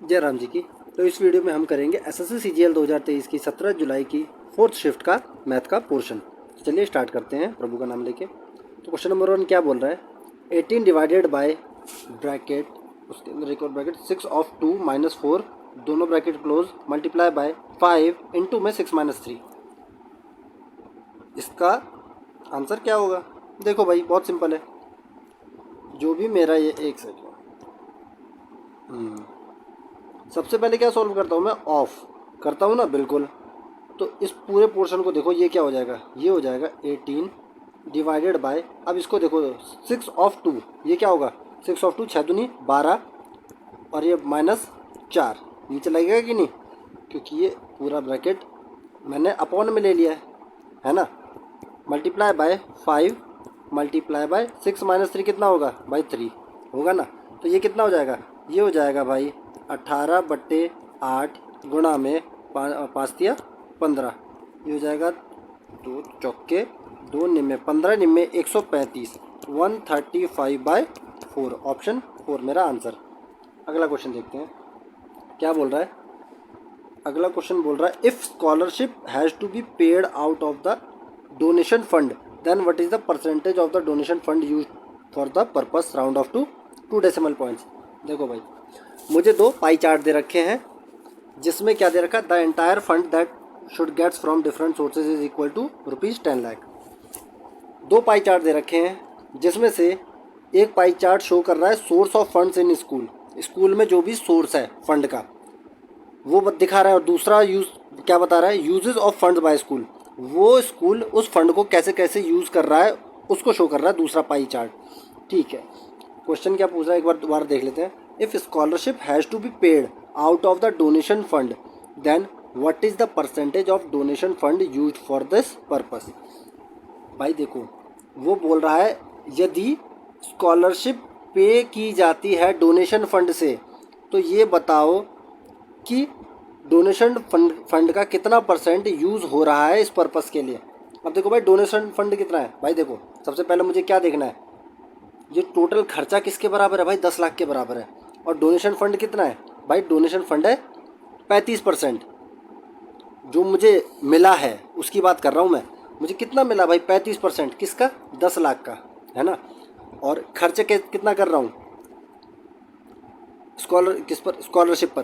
जय राम जी की। तो इस वीडियो में हम करेंगे एसएससी सीजीएल 2023 की 17 जुलाई की 4th शिफ्ट का मैथ का पोर्शन। चलिए स्टार्ट करते हैं प्रभु का नाम लेके। तो क्वेश्चन नंबर 1 क्या बोल रहा है, 18 डिवाइडेड बाय ब्रैकेट, उसके अंदर एक और ब्रैकेट 6 ऑफ 2 माइनस 4, दोनों bracket close, multiply by 5 into में 6 माइनस 3। इसका आंसर क्या होगा? देखो भाई बहुत सिंपल है, जो भी मेरा ये एक सेकंड सबसे पहले क्या सॉल्व करता हूँ मैं, ऑफ करता हूँ ना, बिल्कुल। तो इस पूरे पोर्शन को देखो, ये क्या हो जाएगा, ये हो जाएगा 18 डिवाइडेड बाय, अब इसको देखो 6 ऑफ 2, ये क्या होगा 6 ऑफ 2, 6 दूनी 12, और ये माइनस 4 नीचे लगेगा कि नहीं, क्योंकि ये पूरा ब्रैकेट मैंने अपॉन में ले लिया है ना। Multiply by 5 multiply by 6 minus 3 कितना होगा भाई 3 होगा ना। तो ये कितना हो जाएगा, ये हो जाएगा भाई 18/8 गुणा में 5 दिया 15, ये हो जाएगा 2 चौके 2 निम्मे 15 निम्मे 135, 135/4, ऑप्शन 4 मेरा आंसर। अगला क्वेश्चन देखते हैं क्या बोल रहा है। अगला क्वेश्चन बोल रहा है, if scholarship has to be paid out of the donation fund then what is the percentage of the donation fund use for the purpose round off to 2 decimal points. देखो भाई, मुझे दो पाई चार्ट दे रखे हैं, जिसमें क्या दे रखा है, the entire fund that should gets from different sources is equal to ₹10 lakh. दो पाई चार्ट दे रखे हैं, जिसमें से एक पाई चार्ट शो कर रहा है source of funds in school, school में जो भी सोर्स है फंड का वो दिखा रहा है, और दूसरा यूज़ क्या बता रहा है, uses of funds by school, वो स्कूल उस फंड को कैसे कैसे यूज़ कर रहा है उसको शो कर रहा है दूसरा पाई चार्ट। ठीक है, क्वेश्चन क्या पूछ रहा है एक बार दोबारा देख लेते हैं। If scholarship has to be paid out of the donation fund then what is the percentage of donation fund use for this purpose. भाई देखो, वो बोल रहा है यदि स्कॉलरशिप पे की जाती है डोनेशन फंड से, तो ये बताओ कि डोनेशन फंड का कितना परसेंट यूज़ हो रहा है इस पर्पस के लिए। अब देखो भाई, डोनेशन फंड कितना है भाई, देखो सबसे पहले मुझे क्या देखना है, ये टोटल खर्चा किसके बराबर है भाई, 10 लाख के बराबर है। और डोनेशन फंड कितना है भाई, डोनेशन फंड है 35%। जो मुझे मिला है उसकी बात कर रहा हूँ मैं, मुझे कितना मिला भाई 35%, किसका, 10 लाख का, है ना। और खर्च कितना कर रहा हूँ, किस पर, स्कॉलरशिप पर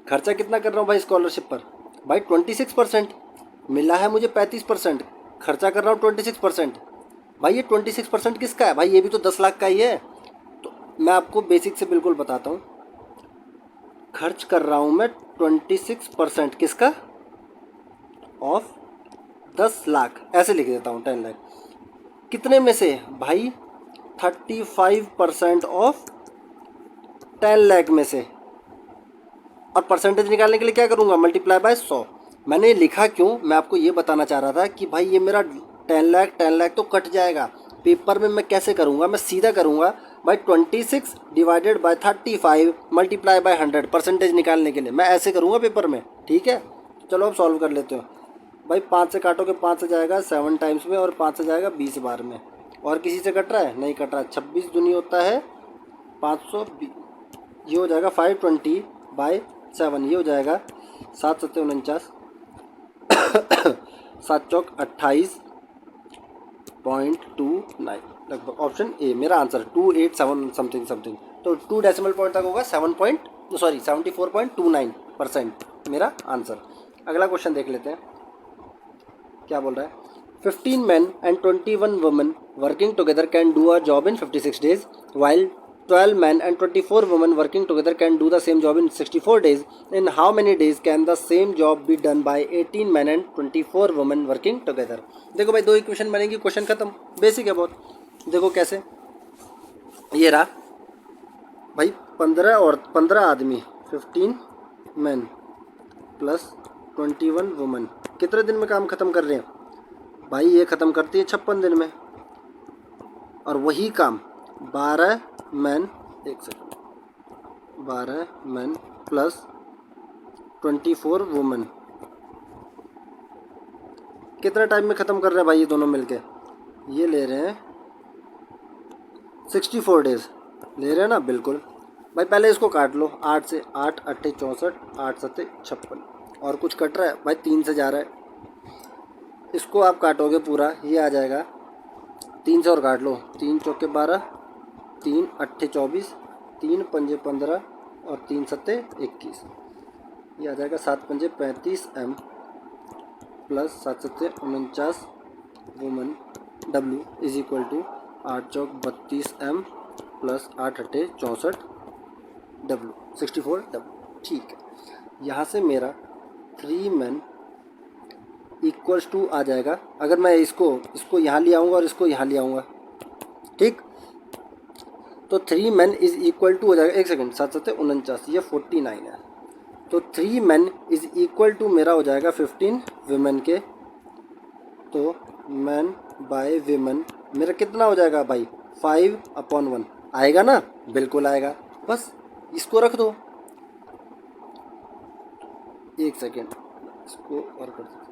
खर्चा कितना कर रहा हूँ भाई, स्कॉलरशिप पर भाई 26%। मिला है मुझे 35%, खर्चा कर रहा हूँ 26%। भाई ये 26% किसका है भाई, ये भी तो 10 लाख का ही है। तो मैं आपको बेसिक से बिल्कुल बताता हूँ, खर्च कर रहा हूँ मैं 26% किसका, ऑफ 10 लाख, ऐसे लिख देता हूँ 10 लाख। कितने में से भाई, 35% ऑफ 10 लाख में से। और परसेंटेज निकालने के लिए क्या करूँगा, मल्टीप्लाई बाय 100। मैंने ये लिखा क्यों, मैं आपको ये बताना चाह रहा था कि भाई ये मेरा 10 लाख तो कट जाएगा पेपर में, मैं कैसे करूँगा, मैं सीधा करूँगा भाई 26 divided by 35 multiply by 100, percentage निकालने के लिए मैं ऐसे करूँगा पेपर में। ठीक है, चलो अब सॉल्व कर लेते हो भाई। 5 से काटोगे 5 से जाएगा 7 टाइम्स में, और 5 से जाएगा 20 बार में। और किसी से कट रहा है, नहीं कट रहा। 26 दूनी होता है 520, ये हो जाएगा 520/7, ये हो जाएगा 7 7 49, 7 चौक 28.29 लगभग। ऑप्शन ए मेरा आंसर 287 समथिंग समथिंग। तो 2 डेसिमल पॉइंट तक होगा 74.29% मेरा आंसर। अगला क्वेश्चन देख लेते हैं क्या बोल रहा है। 15 men and 21 women working together can do a job in 56 days, while 12 men and 24 women working together can do the same job in 64 days. In how many days can the same job be done by 18 men and 24 women working together? देखो भाई, दो equation बनेगी, question खत्म, basic है बहुत। देखो कैसे, ये रहा भाई 15 आदमी, 15 मैन प्लस 21 वुमन कितने दिन में काम ख़त्म कर रहे हैं भाई, ये ख़त्म करती है 56 दिन में। और वही काम 12 मैन, एक सेकंड, 12 मैन प्लस 24 वुमन कितने टाइम में ख़त्म कर रहे हैं भाई, ये दोनों मिलके ये ले रहे हैं 64 डेज़ ले रहे हैं ना, बिल्कुल। भाई पहले इसको काट लो, 8 से 8 अट्ठे 64, 8 सत्ते 56। और कुछ कट रहा है भाई, 3 से जा रहा है, इसको आप काटोगे पूरा, ये आ जाएगा 3 से और काट लो, 3 चौके 12, 3 अट्ठे 24, 3 पंजे 15 और 3 सत्ते 21। ये आ जाएगा 7 पंजे 35 एम प्लस 7 सत्ते 49 woman W is equal to 8 चौक 32 एम प्लस 8 अट्ठे 64 डब्ल्यू 64 डब्ल्यू। ठीक है, यहाँ से मेरा 3 men इक्वल्स टू आ जाएगा, अगर मैं इसको यहाँ ले आऊँगा और इसको यहाँ ले आऊँगा, ठीक, तो 3 men इज इक्वल टू हो जाएगा, एक सेकंड, 7 सत्ते 49, ये 49 है, तो 3 men इज इक्वल टू मेरा हो जाएगा 15 women के, तो मैन बाय women मेरा कितना हो जाएगा भाई, 5/1 आएगा ना, बिल्कुल आएगा। बस इसको रख दो, एक सेकेंड इसको और कर देता,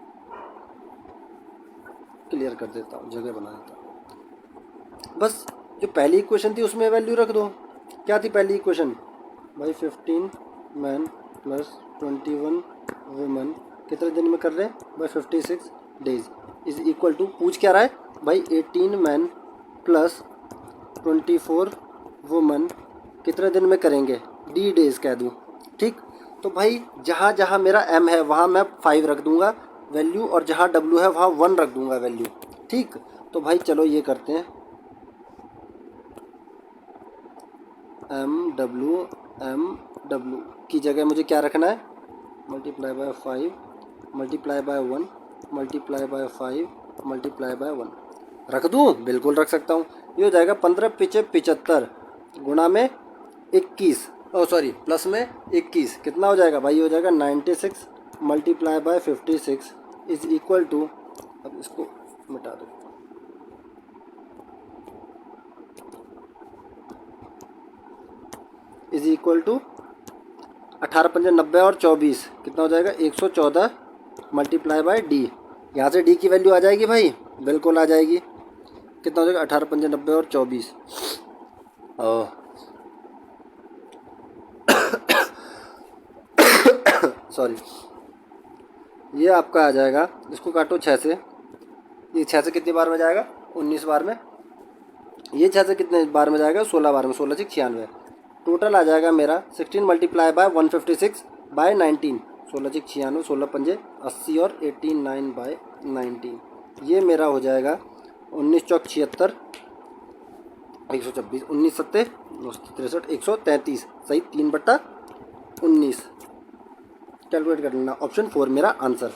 क्लियर कर देता हूँ, जगह बना देता हूँ। बस जो पहली इक्वेशन थी उसमें वैल्यू रख दो। क्या थी पहली इक्वेशन भाई, 15 मैन प्लस 21 वुमन कितने दिन में कर रहे हैं भाई, 56 डेज इज इक्वल टू, पूछ क्या रहा है भाई, 18 मैन प्लस 24 वुमन कितने दिन में करेंगे, डी डेज कह दूँ, ठीक। तो भाई जहाँ जहाँ मेरा m है वहाँ मैं 5 रख दूँगा वैल्यू, और जहाँ w है वहाँ 1 रख दूँगा वैल्यू, ठीक। तो भाई चलो ये करते हैं, m w की जगह मुझे क्या रखना है, multiply by 5 multiply by 1 multiply by 5 multiply by 1 रख दूँ, बिल्कुल रख सकता हूँ। ये हो जाएगा 15 पिचे 75 गुणा में 21, सॉरी प्लस में 21, कितना हो जाएगा भाई, हो जाएगा 96 multiply by 56 is equal to, अब इसको मिटा दो, इज इक्वल टू 18 पंजे 90 और 24 कितना हो जाएगा, 114 मल्टीप्लाई बाय डी, यहाँ से डी की वैल्यू आ जाएगी भाई, बिल्कुल आ जाएगी, कितना हो जाएगा 18 पंजे 90 और 24, सॉरी, ये आपका आ जाएगा, इसको काटो 6 से, ये 6 से कितनी बार में जाएगा, 19 बार में, ये 6 से कितने बार में जाएगा, 16 बार में, 16 से 96, टोटल आ जाएगा मेरा 16 मल्टीप्लाई बाय 156 बाय 19, 16 से 96, 16 पंजे 80 और 89 बाय 19, ये मेरा हो जाएगा 19 चौक 76 126, 19 सत्ते 63 133, सही 3/19, कैलकुलेट कर लेना, ऑप्शन 4 मेरा आंसर।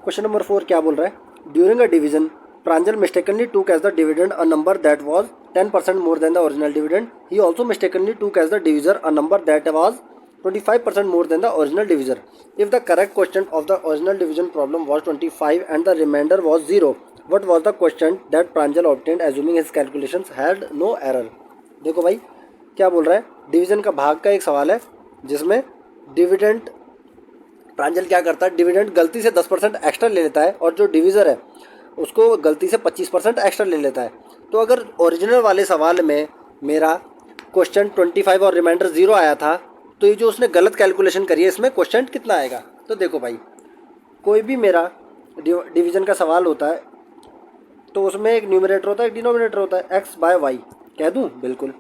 क्वेश्चन नंबर 4 क्या बोल रहा है, during a division Pranjal mistakenly took as the dividend a number that was 10% more than the original dividend, he also mistakenly took as the divisor a number that was 25% more than the original divisor, if the correct question of the original division problem was 25 and the remainder was 0, what was the question that Pranjal obtained assuming his calculations had no error. देखो भाई क्या बोल रहा है, division का भाग का एक सवाल है जिसमें डिविडेंड, प्रांजल क्या करता है, डिविडेंड गलती से 10% एक्स्ट्रा ले लेता है और जो डिविज़र है उसको गलती से 25% एक्स्ट्रा ले लेता है। तो अगर ओरिजिनल वाले सवाल में मेरा क्वेश्चन 25 और रिमाइंडर 0 आया था, तो ये जो उसने गलत कैलकुलेशन करी है इसमें क्वेश्चन कितना आएगा। तो देखो भाई कोई भी मेरा डिवीज़न का सवाल होता है तो उसमें एक न्यूमरेटर होता है एक डिनोमिनेटर होता है, x बाय वाई कह दूँ, बिल्कुल।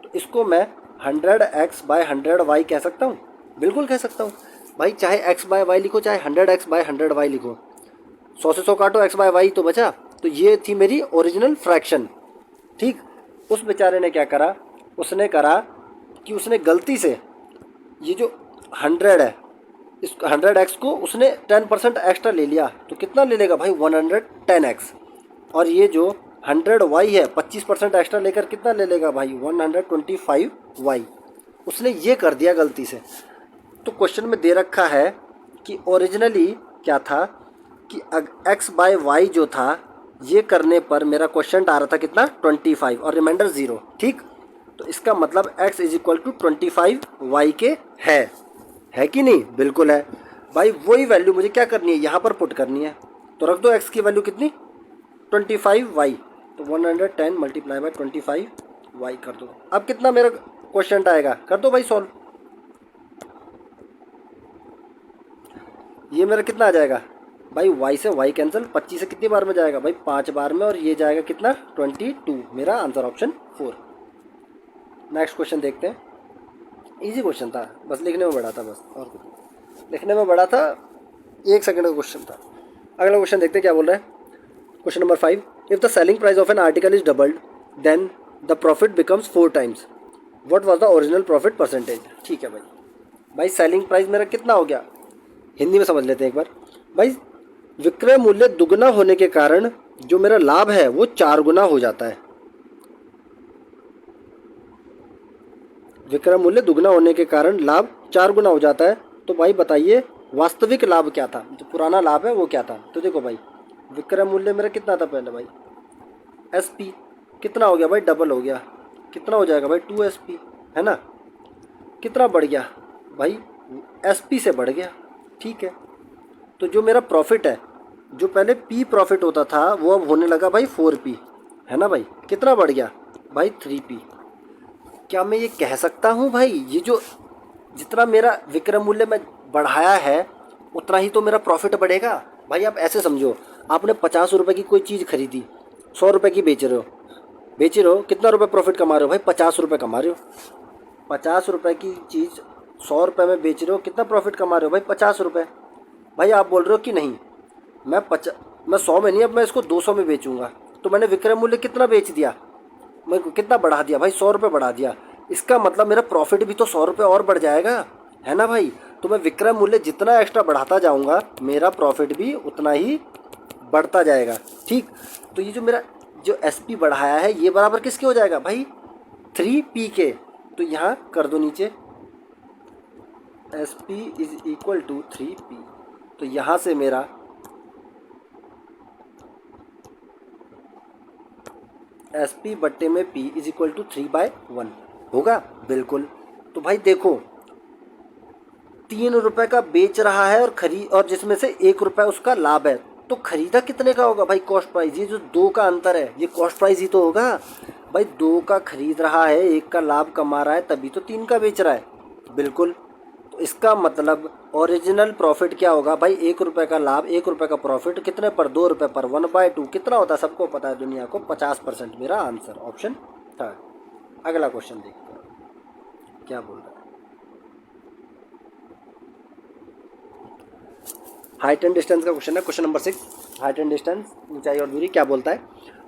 तो इसको मैं 100x बाय 100y कह सकता हूँ, बिल्कुल कह सकता हूँ भाई, चाहे x बाय वाई लिखो चाहे 100x बाय 100y लिखो, 100 से 100 काटो x बाय वाई तो बचा। तो ये थी मेरी ओरिजिनल फ्रैक्शन, ठीक। उस बेचारे ने क्या करा, उसने करा कि उसने गलती से ये जो 100 है इस 100x को उसने 10% एक्स्ट्रा ले लिया, तो कितना ले लेगा भाई 110x, और ये जो 100y है 25% एक्स्ट्रा लेकर कितना ले लेगा भाई 125y, उसने ये कर दिया गलती से। तो क्वेश्चन में दे रखा है कि ओरिजिनली क्या था कि x बाय वाई जो था ये करने पर मेरा क्वेश्चन आ रहा था कितना 25 और रिमाइंडर 0, ठीक। तो इसका मतलब x is equal to 25y के है कि नहीं, बिल्कुल है भाई। वही वैल्यू मुझे क्या करनी है यहाँ पर पुट करनी है, तो रख दो x की वैल्यू कितनी 25y, तो 110 मल्टीप्लाई बाय 25y कर दो। अब कितना मेरा क्वेश्चन आएगा, कर दो भाई सॉल्व। ये मेरा कितना आ जाएगा भाई, y से y कैंसिल, 25 से कितनी बार में जाएगा भाई, 5 बार में, और ये जाएगा कितना 22। मेरा आंसर ऑप्शन 4। नेक्स्ट क्वेश्चन देखते हैं। इजी क्वेश्चन था, बस लिखने में बड़ा था, बस और कुछ लिखने में बड़ा था, 1 सेकंड का क्वेश्चन था। अगला क्वेश्चन देखते हैं क्या बोल रहा है। Question number 5, if the selling price of an article is doubled then the profit becomes 4 times, what was the original profit percentage. ठीक है भाई, भाई सेलिंग प्राइस मेरा कितना हो गया, हिंदी में समझ लेते हैं एक बार। भाई विक्रय मूल्य दुगना होने के कारण जो मेरा लाभ है वो 4 गुना हो जाता है। विक्रय मूल्य दुगना होने के कारण लाभ 4 गुना हो जाता है। तो भाई बताइए वास्तविक लाभ क्या था, जो पुराना लाभ है वो क्या था। तो देखो भाई, विक्रय मूल्य मेरा कितना था पहले भाई, SP कितना हो गया भाई, डबल हो गया, कितना हो जाएगा भाई 2SP, है ना। कितना बढ़ गया भाई, SP से बढ़ गया। ठीक है, तो जो मेरा प्रॉफिट है, जो पहले P प्रॉफिट होता था वो अब होने लगा भाई 4P, है ना भाई। कितना बढ़ गया भाई 3P। क्या मैं ये कह सकता हूँ भाई, ये जो जितना मेरा विक्रय मूल्य में बढ़ाया है उतना ही तो मेरा प्रॉफिट बढ़ेगा। भाई आप ऐसे समझो, आपने 50 रुपये की कोई चीज़ खरीदी, 100 रुपये की बेच रहे हो, कितना रुपये प्रॉफिट कमा रहे हो भाई, 50 रुपये कमा रहे हो। 50 रुपये की चीज़ 100 रुपये में बेच रहे हो, कितना प्रॉफिट कमा रहे हो भाई, 50 रुपये। भाई आप बोल रहे हो कि नहीं मैं 100 में नहीं, अब मैं इसको 200 में बेचूंगा, तो मैंने विक्रय मूल्य कितना बेच दिया, मैं कितना बढ़ा दिया भाई, 100 रुपये बढ़ा दिया। इसका मतलब मेरा प्रॉफिट भी तो 100 रुपये और बढ़ जाएगा, है ना भाई। तो मैं विक्रय मूल्य जितना एक्स्ट्रा बढ़ाता जाऊंगा मेरा प्रॉफिट भी उतना ही बढ़ता जाएगा। ठीक, तो ये जो मेरा जो SP बढ़ाया है ये बराबर किसके हो जाएगा भाई, 3P के। तो यहाँ कर दो नीचे, SP is equal to 3P। तो यहाँ से मेरा SP बट्टे में P इज इक्वल टू 3/1 होगा, बिल्कुल। तो भाई देखो 3 रुपये का बेच रहा है और जिसमें से 1 रुपये उसका लाभ है, तो खरीदा कितने का होगा भाई, कॉस्ट प्राइस। ये जो 2 का अंतर है ये कॉस्ट प्राइस ही तो होगा भाई। 2 का खरीद रहा है, 1 का लाभ कमा रहा है, तभी तो 3 का बेच रहा है, बिल्कुल। तो इसका मतलब ओरिजिनल प्रॉफिट क्या होगा भाई, 1 रुपये का लाभ, 1 रुपये का प्रॉफिट, कितने पर, 2 रुपये पर, 1/2 कितना होता है सबको पता है दुनिया को, 50%। मेरा आंसर ऑप्शन 3। अगला क्वेश्चन देखते हैं क्या बोल रहा है। हाइट एंड डिस्टेंस का क्वेश्चन है, question number 6। Height and distance, ऊंचाई और दूरी। क्या बोलता है,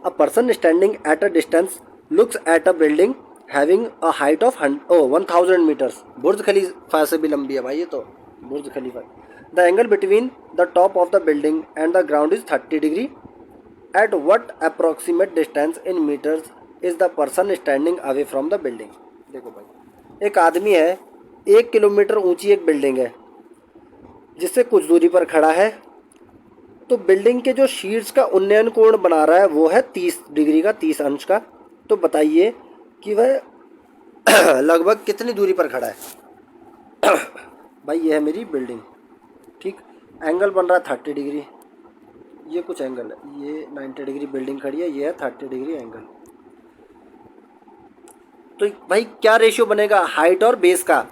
a person standing at a distance looks at a building having a height of 1000 metres. Burj Khalifa से भी लंबी है भाई ये तो, Burj Khalifa. The angle between the top of the building and the ground is 30 degree. At what approximate distance in metres is the person standing away from the building. देखो भाई, एक आदमी है, 1 किलोमीटर ऊंची एक बिल्डिंग है जिससे कुछ दूरी पर खड़ा है, तो बिल्डिंग के जो शीट्स का उन्नयन कोण बना रहा है वो है 30 डिग्री का, 30 अंश का। तो बताइए कि वह लगभग कितनी दूरी पर खड़ा है। भाई ये है मेरी बिल्डिंग, ठीक, एंगल बन रहा है 30 डिग्री, ये कुछ एंगल है, ये 90 डिग्री बिल्डिंग खड़ी है, ये है 30 डिग्री एंगल। तो भाई क्या रेशियो बनेगा हाइट और बेस का,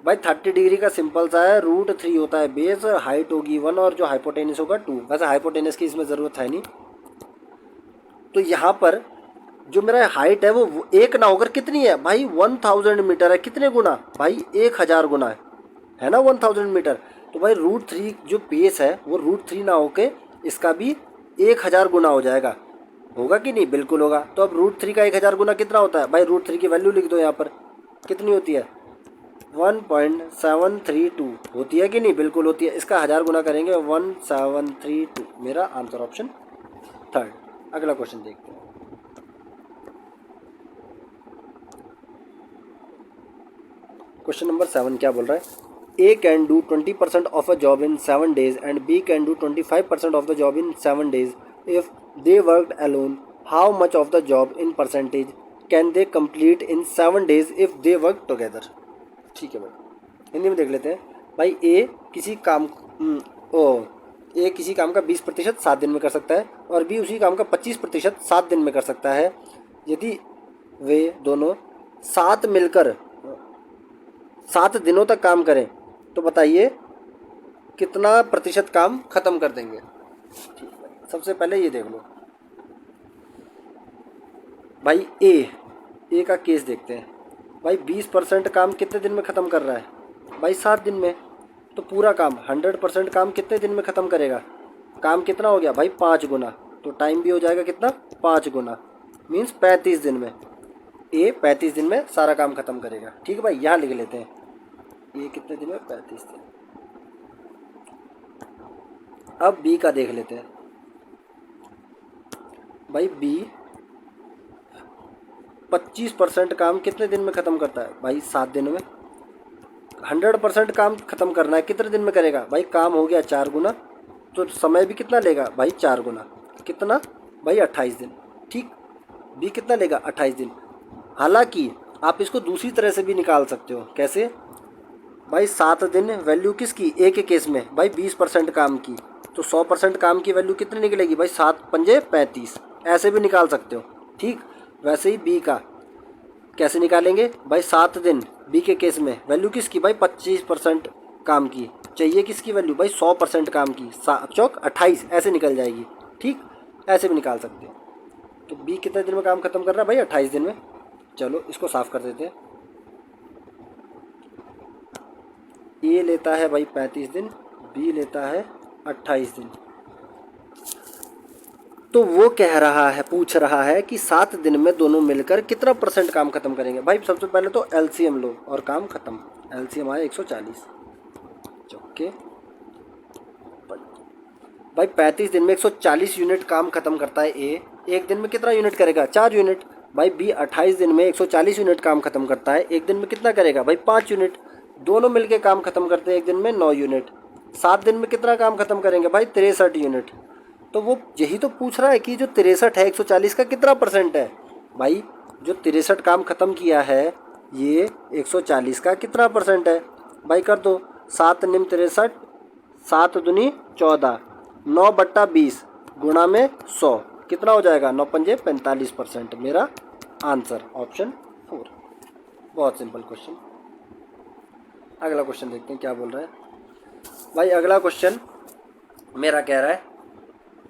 भाई 30 डिग्री का सिंपल सा है, √3 होता है बेस, हाइट होगी 1 और जो हाइपोटेनस होगा 2। वैसे हाइपोटेनस की इसमें ज़रूरत है नहीं। तो यहाँ पर जो मेरा हाइट है वो 1 ना होकर कितनी है भाई, 1000 मीटर है। कितने गुना भाई, 1000 गुना है ना 1000 मीटर। तो भाई √3 जो बेस है वो √3 ना होके इसका भी 1000 गुना हो जाएगा, होगा कि नहीं, बिल्कुल होगा। तो अब √3 का 1000 गुना कितना होता है भाई, √3 की वैल्यू लिख दो यहाँ पर, कितनी होती है 1.732 होती है कि नहीं, बिल्कुल होती है। इसका 1000 गुना करेंगे 1732। मेरा आंसर ऑप्शन 3। अगला क्वेश्चन देखते हैं। क्वेश्चन नंबर 7 क्या बोल रहा है, A can do 20% of a job in 7 days and B can do 25% of the job in 7 days. If they worked alone, how much of the job in percentage can they complete in 7 days if they work together? ठीक है भाई, हिंदी में देख लेते हैं। भाई A किसी काम ए किसी काम का 20% 7 दिन में कर सकता है और बी उसी काम का 25% 7 दिन में कर सकता है। यदि वे दोनों साथ मिलकर 7 दिनों तक काम करें तो बताइए कितना प्रतिशत काम खत्म कर देंगे। ठीक है, सबसे पहले ये देख लो भाई, ए का केस देखते हैं। भाई 20% काम कितने दिन में ख़त्म कर रहा है? भाई 7 दिन में। तो पूरा काम 100% काम कितने दिन में ख़त्म करेगा? काम कितना हो गया भाई? 5 गुना। तो टाइम भी हो जाएगा कितना? 5 गुना, मीन्स 35 दिन में। ए 35 दिन में सारा काम ख़त्म करेगा। ठीक है भाई, यहाँ लिख लेते हैं ये कितने दिन में? 35 दिन। अब बी का देख लेते हैं। भाई बी 25% काम कितने दिन में ख़त्म करता है? भाई 7 दिनों में। 100% काम ख़त्म करना है, कितने दिन में करेगा? भाई काम हो गया 4 गुना, तो समय भी कितना लेगा भाई? 4 गुना। कितना भाई? 28 दिन। ठीक, बी कितना लेगा? 28 दिन। हालांकि आप इसको दूसरी तरह से भी निकाल सकते हो। कैसे भाई? 7 दिन वैल्यू किसकी? ए के केस में भाई 20% काम की, तो 100% काम की वैल्यू कितनी निकलेगी भाई? 7 पंजे 35। ऐसे भी निकाल सकते हो। ठीक, वैसे ही बी का कैसे निकालेंगे भाई? 7 दिन बी के केस में वैल्यू किसकी भाई? 25% काम की। चाहिए किसकी वैल्यू भाई? 100% काम की। 7 चौक 28, ऐसे निकल जाएगी। ठीक, ऐसे भी निकाल सकते हो। तो बी कितने दिन में काम खत्म कर रहा है भाई? 28 दिन में। चलो इसको साफ कर देते हैं। ए लेता है भाई 35 दिन, बी लेता है 28 दिन। तो वो कह रहा है, पूछ रहा है कि 7 दिन में दोनों मिलकर कितना % काम खत्म करेंगे। भाई सबसे पहले तो एलसीएम लो और काम खत्म। एलसीएम आया 140। ओके भाई 35 दिन में 140 यूनिट काम खत्म करता है ए। एक दिन में कितना यूनिट करेगा? 4 यूनिट। भाई बी 28 दिन में 140 यूनिट काम खत्म करता है, एक दिन में कितना करेगा भाई? 5 यूनिट। दोनों मिलके काम खत्म करते हैं एक दिन में 9 यूनिट। 7 दिन में कितना काम खत्म करेंगे भाई? 63 यूनिट। तो वो यही तो पूछ रहा है कि जो 63 है 140 का कितना % है। भाई जो 63 काम खत्म किया है ये 140 का कितना % है? भाई कर दो, 7 निम 63, 7 दूनी 14, 9/20 गुणा में 100 कितना हो जाएगा? 9 पंजे 45%। मेरा आंसर ऑप्शन 4। बहुत सिंपल क्वेश्चन। अगला क्वेश्चन देखते हैं क्या बोल रहा है भाई। अगला क्वेश्चन मेरा कह रहा है,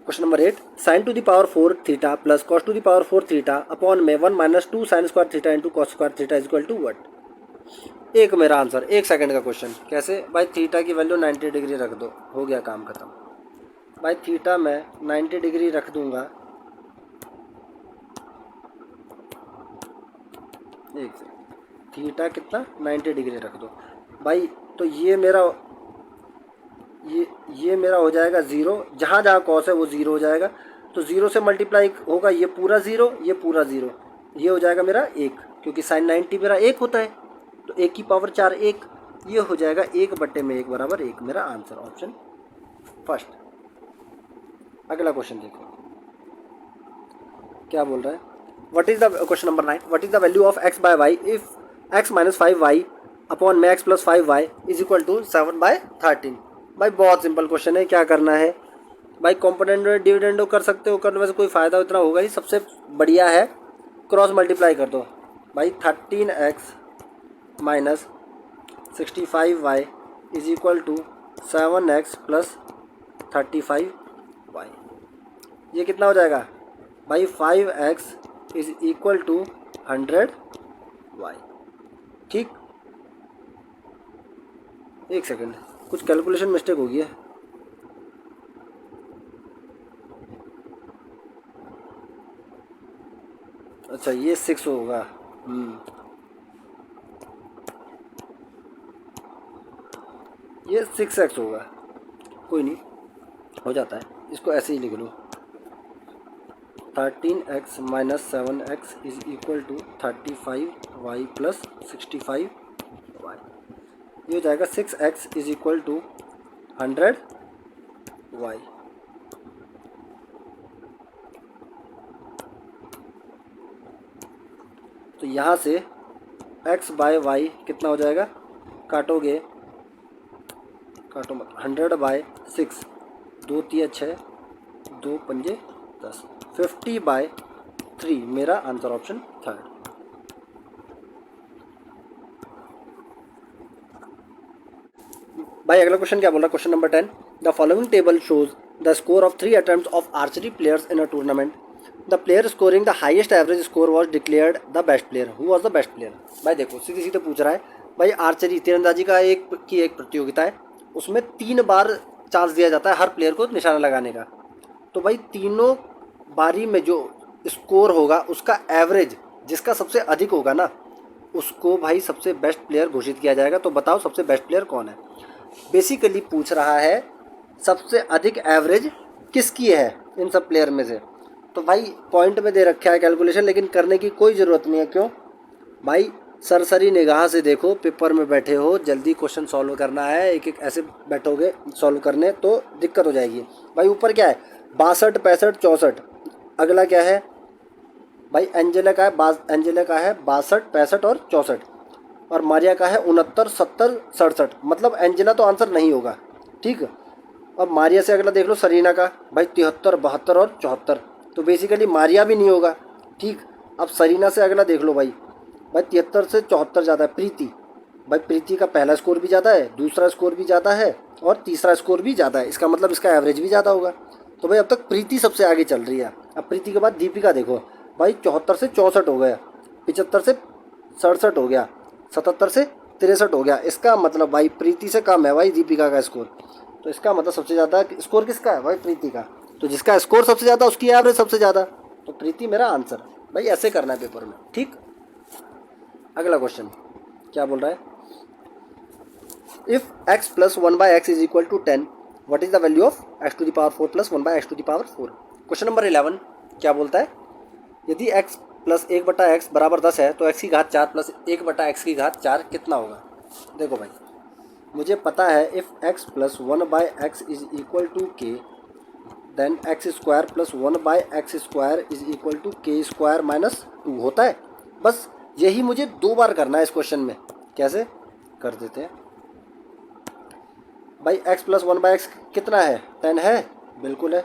question number 8, sin to the power 4 theta plus cos to the power 4 theta upon में 1 - 2 sin square theta into cos square theta is equal to what? एक मेरा आंसर। 1 सेकंड का क्वेश्चन। कैसे भाई? थीटा की वैल्यू 90 डिग्री रख दो, हो गया काम खत्म। भाई थीटा मैं 90 डिग्री रख दूंगा। एक सेकंड, थीटा कितना? 90 डिग्री रख दो भाई। तो ये मेरा हो जाएगा 0। जहाँ जहाँ कॉस है वो 0 हो जाएगा, तो 0 से मल्टीप्लाई होगा ये पूरा 0, ये पूरा 0। ये हो जाएगा मेरा 1, क्योंकि साइन 90 मेरा 1 होता है, तो 1 की पावर 4 1। ये हो जाएगा 1/1 बराबर 1। मेरा आंसर ऑप्शन फर्स्ट। अगला क्वेश्चन देखो क्या बोल रहा है। What is the question number 9, what is the value of x by y if x - 5y upon में x + 5y is equal to 7/13? भाई बहुत सिंपल क्वेश्चन है। क्या करना है भाई? कंपोनेंट में डिविडेंडो कर सकते हो, करने से कोई फ़ायदा इतना होगा ही। सबसे बढ़िया है क्रॉस मल्टीप्लाई कर दो भाई। 13x - 65y is equal to 7x + 35y। ये कितना हो जाएगा भाई? 5x is equal to 100y। ठीक, एक सेकेंड, कुछ कैलकुलेशन मिस्टेक हो गई है। अच्छा ये 6 होगा। ये 6x होगा। कोई नहीं, हो जाता है, इसको ऐसे ही लिख लो। 13x - 7x is equal to 35y + 65y। ये हो जाएगा 6x is equal to 100y। तो यहाँ से x/y कितना हो जाएगा? काटोगे, काटो मत, 100/6 2 तिया 6, 2 पंजे 10, 50/3 मेरा आंसर ऑप्शन थर्ड। भाई अगला क्वेश्चन क्या बोल रहा है, question number 10, the following table shows the score of 3 attempts of archery players in a tournament, the player scoring the highest average score was declared the best player, who was the best player. भाई देखो सीधे सीधे पूछ रहा है, भाई archery तीरंदाजी का एक प्रतियोगिता है, उसमें 3 बार चांस दिया जाता है हर प्लेयर को निशाना लगाने का। तो भाई तीनों बारी में जो स्कोर होगा उसका एवरेज जिसका सबसे अधिक होगा ना, उसको भाई सबसे बेस्ट प्लेयर घोषित किया जाएगा। तो बताओ सबसे बेस्ट प्लेयर कौन है। बेसिकली पूछ रहा है सबसे अधिक एवरेज किसकी है इन सब प्लेयर में से। तो भाई पॉइंट में दे रखा है कैलकुलेशन, लेकिन करने की कोई ज़रूरत नहीं है। क्यों भाई, सरसरी निगाह से देखो, पेपर में बैठे हो, जल्दी क्वेश्चन सॉल्व करना है, एक एक ऐसे बैठोगे सॉल्व करने तो दिक्कत हो जाएगी। भाई ऊपर क्या है 62, 65, 64। अगला क्या है भाई एंजेला का है 62, 65 और 64, और मारिया का है 69, 70, 67। मतलब एंजेला तो आंसर नहीं होगा, ठीक। अब मारिया से अगला देख लो सरीना का, भाई 73, 72 और 74। तो बेसिकली मारिया भी नहीं होगा, ठीक। अब सरीना से अगला देख लो भाई 73 से 74 ज़्यादा है प्रीति। भाई प्रीति का पहला स्कोर भी ज़्यादा है, दूसरा स्कोर भी ज़्यादा है और तीसरा स्कोर भी ज़्यादा है, इसका मतलब इसका एवरेज भी ज़्यादा होगा। तो भाई अब तक प्रीति सबसे आगे चल रही है। अब प्रीति के बाद दीपिका देखो, भाई 74 से 64 हो गया, 75 से 67 हो गया, 77 से 63 हो गया। इसका मतलब भाई प्रीति से कम है भाई दीपिका का स्कोर। तो इसका मतलब सबसे ज़्यादा स्कोर किसका है भाई प्रीति का। तो जिसका स्कोर सबसे ज़्यादा उसकी एवरेज सबसे ज़्यादा, तो प्रीति मेरा आंसर। भाई ऐसे करना है पेपर में, ठीक। अगला क्वेश्चन क्या बोल रहा है, if x plus 1/x is equal to 10, what is the value of x to the power 4 plus 1/x to the power 4। Question number 11 क्या बोलता है, यदि x प्लस 1/x बराबर 10 है तो x की घात 4 प्लस 1/x की घात 4 कितना होगा। देखो भाई मुझे पता है if x plus 1/x is equal to k, then x square plus 1/x square is equal to k square minus 2 होता है। बस यही मुझे 2 बार करना है इस क्वेश्चन में। कैसे कर देते हैं भाई, x प्लस 1/x कितना है 10 है, बिल्कुल है,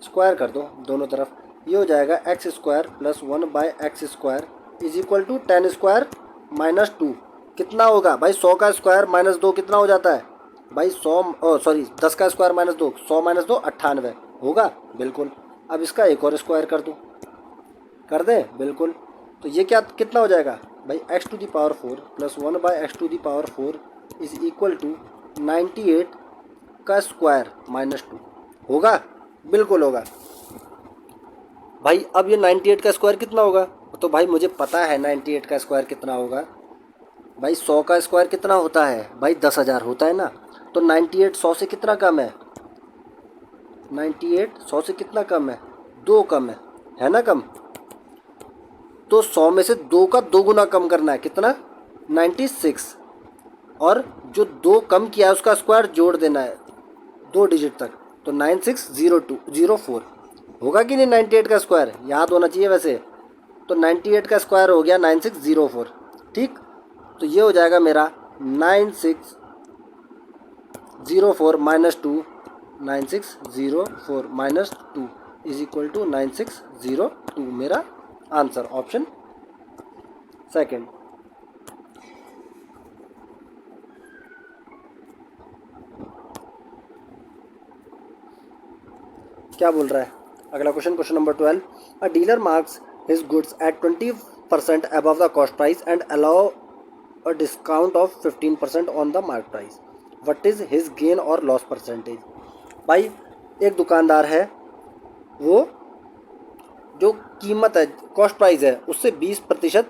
स्क्वायर कर दो दोनों तरफ, ये हो जाएगा x square plus 1/x square is equal to 10 square minus 2। कितना होगा भाई 100 का स्क्वायर माइनस 2 कितना हो जाता है भाई 10 का स्क्वायर माइनस 2, 100 माइनस 2 98 होगा, बिल्कुल। अब इसका एक और स्क्वायर कर दूँ, कर दें, बिल्कुल। तो ये क्या कितना हो जाएगा भाई x to the power 4 plus 1/x to the power 4 is equal to 98 का स्क्वायर माइनस 2 होगा, बिल्कुल होगा। भाई अब ये 98 का स्क्वायर कितना होगा, तो भाई मुझे पता है 98 का स्क्वायर कितना होगा। भाई 100 का स्क्वायर कितना होता है भाई 10,000 होता है ना। तो 98 100 से कितना कम है, 98 100 से कितना कम है, 2 कम है ना कम। तो 100 में से 2 का 2 गुना कम करना है, कितना 96, और जो 2 कम किया है उसका स्क्वायर जोड़ देना है 2 डिजिट तक, तो 960204 होगा कि नहीं। 98 का स्क्वायर याद होना चाहिए वैसे। तो 98 का स्क्वायर हो गया 9604, ठीक। तो ये हो जाएगा मेरा 9604 minus 2, 9604 minus 2 is equal to 9602 मेरा आंसर ऑप्शन सेकंड। क्या बोल रहा है अगला question, question number 12, a dealer marks his goods at 20% above the cost price and allow a discount of 15% on the mark price, what is his gain और loss percentage. भाई एक दुकानदार है, वो जो कीमत है कॉस्ट प्राइस है उससे 20%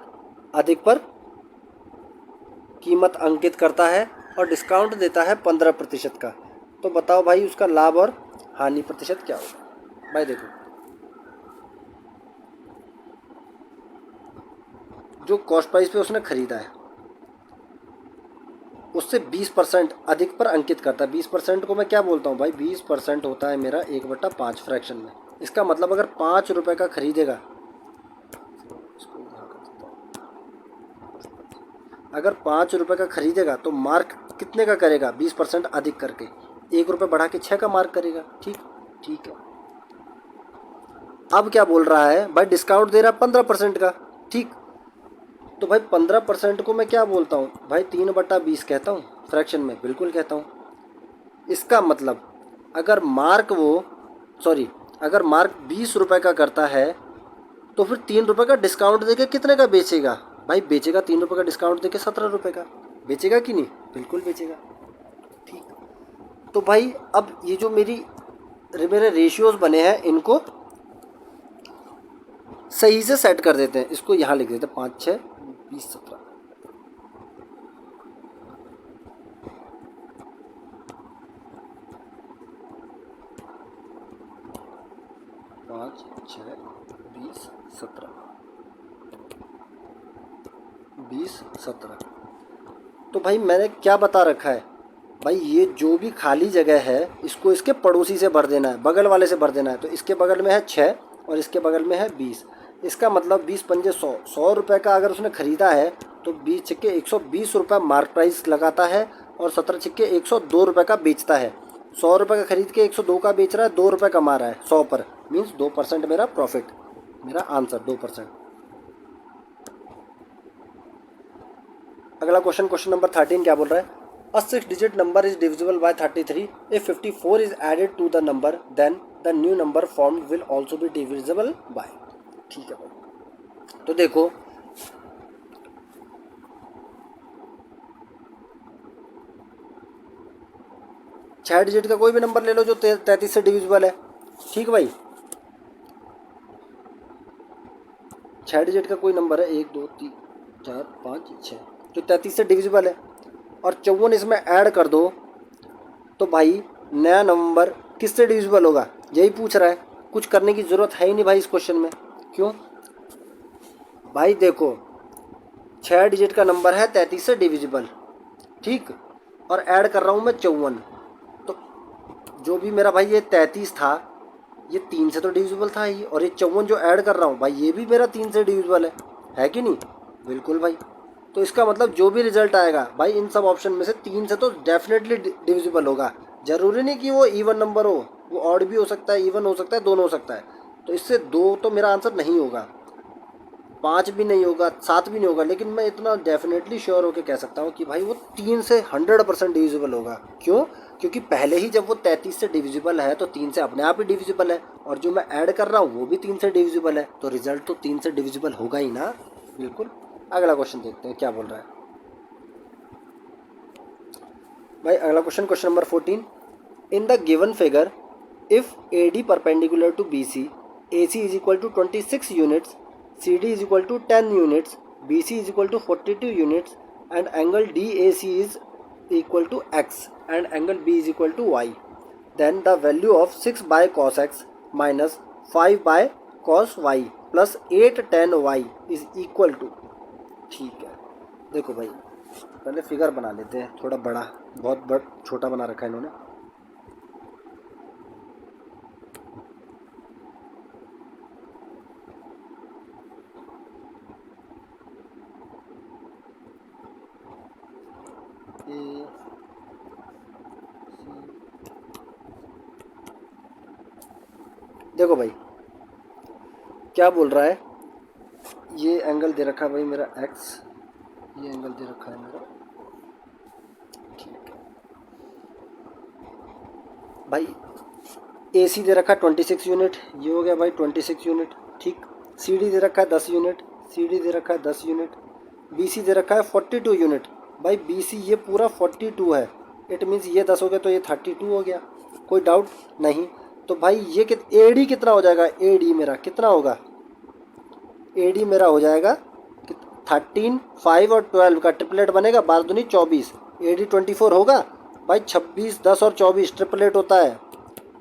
अधिक पर कीमत अंकित करता है और डिस्काउंट देता है 15% का। तो बताओ भाई उसका लाभ और हानि प्रतिशत क्या होगा। भाई देखो जो कॉस्ट प्राइस पे उसने ख़रीदा है उससे 20% अधिक पर अंकित करता है। 20% को मैं क्या बोलता हूँ भाई, 20% होता है मेरा 1/5 फ्रैक्शन में। इसका मतलब अगर 5 रुपये का खरीदेगा, अगर 5 रुपये का खरीदेगा तो मार्क कितने का करेगा 20% अधिक करके, 1 रुपये बढ़ा के 6 का मार्क करेगा। ठीक ठीक है। अब क्या बोल रहा है भाई, डिस्काउंट दे रहा है 15% का। ठीक, तो भाई 15% को मैं क्या बोलता हूँ भाई, 3/20 कहता हूँ, फ्रैक्शन में बिल्कुल कहता हूँ। इसका मतलब अगर मार्क अगर मार्क 20 रुपये का करता है तो फिर 3 रुपये का डिस्काउंट देके कितने का बेचेगा भाई? बेचेगा 3 रुपये का डिस्काउंट देके 17 रुपये का। बेचेगा कि नहीं? बिल्कुल बेचेगा। ठीक, तो भाई अब ये जो मेरे रेशियोज बने हैं इनको सही से सेट कर देते हैं। इसको यहाँ लिख देते हैं 5, 6, 20, 17। 5, 6, 20, 17, 20, 17। तो भाई मैंने क्या बता रखा है भाई, ये जो भी खाली जगह है इसको इसके पड़ोसी से भर देना है, बगल वाले से भर देना है। तो इसके बगल में है 6 और इसके बगल में है 20। इसका मतलब 20 पंजे 100, 100 रुपये का अगर उसने ख़रीदा है तो 20 छिक्के 120 रुपये मार्क प्राइस लगाता है और 17 छिक्के 102 रुपये का बेचता है। 100 रुपये का खरीद के 102 का बेच रहा है, 2 रुपये कमा रहा है 100 पर, मीन्स 2% मेरा प्रॉफिट। मेरा आंसर 2%। अगला क्वेश्चन नंबर 13 क्या बोल रहा है? A 6-digit number is divisible by 33. If 54 is added to the number, then the new number formed will also be divisible by. ठीक है भाई, तो देखो छह डिजिट का कोई भी नंबर ले लो जो 33 से डिविजिबल है। ठीक भाई, 6 डिजिट का कोई नंबर है, 1, 2, 3, 4, 5, 6, जो 33 से डिविजिबल है और 54 इसमें ऐड कर दो तो भाई नया नंबर किससे डिविजिबल होगा? यही पूछ रहा है। कुछ करने की ज़रूरत है ही नहीं भाई इस क्वेश्चन में। क्यों भाई? देखो 6 डिजिट का नंबर है 33 से डिविजिबल, ठीक, और ऐड कर रहा हूँ मैं 54। तो जो भी मेरा भाई ये 33 था ये 3 से तो डिविजिबल था ही, और ये 54 जो ऐड कर रहा हूँ भाई ये भी मेरा 3 से डिविजिबल है कि नहीं? बिल्कुल भाई। तो इसका मतलब जो भी रिजल्ट आएगा भाई इन सब ऑप्शन में से 3 से तो डेफिनेटली डिविजिबल होगा। ज़रूरी नहीं कि वो इवन नंबर हो, वो ऑड भी हो सकता है, इवन हो सकता है, दोनों हो सकता है। तो इससे 2 तो मेरा आंसर नहीं होगा, 5 भी नहीं होगा, 7 भी नहीं होगा, लेकिन मैं इतना डेफिनेटली श्योर होकर कह सकता हूँ कि भाई वो 3 से 100% डिविजिबल होगा। क्यों? क्योंकि पहले ही जब वो 33 से डिविजिबल है तो 3 से अपने आप ही डिविजिबल है, और जो मैं ऐड कर रहा हूँ वो भी 3 से डिविजिबल है, तो रिजल्ट तो 3 से डिविजिबल होगा ही ना। बिल्कुल। अगला क्वेश्चन देखते हैं क्या बोल रहा है भाई। अगला question number 14। In the given figure if AD perpendicular to BC, AC is equal to 26 units, CD is equal to 10 units, BC is equal to 42 units, and angle DAC is equal to X and angle B is equal to Y. Then the value of 6 by cos X minus 5 by cos Y plus 8 tan Y is equal to। ठीक है, देखो भाई पहले figure बना लेते हैं, थोड़ा बड़ा, बहुत छोटा बना रखा है इन्होंने। देखो भाई क्या बोल रहा है, ये एंगल दे रखा है भाई मेरा x, ये एंगल दे रखा है मेरा, ठीक है भाई। AC दे रखा है 26 यूनिट, ये हो गया भाई 26 यूनिट, ठीक। CD दे रखा है 10 यूनिट, CD दे रखा है 10 यूनिट, BC दे रखा है 42 यूनिट। भाई BC ये पूरा 42 है, इट मीन्स ये 10 हो गया तो ये 32 हो गया, कोई डाउट नहीं। तो भाई ये AD कितना हो जाएगा? AD मेरा कितना होगा? AD मेरा हो जाएगा 13, 5 और 12 का ट्रिपलेट बनेगा, 12 दूनी 24, AD 24 होगा भाई। 26, 10 और 24 ट्रिपलेट होता है,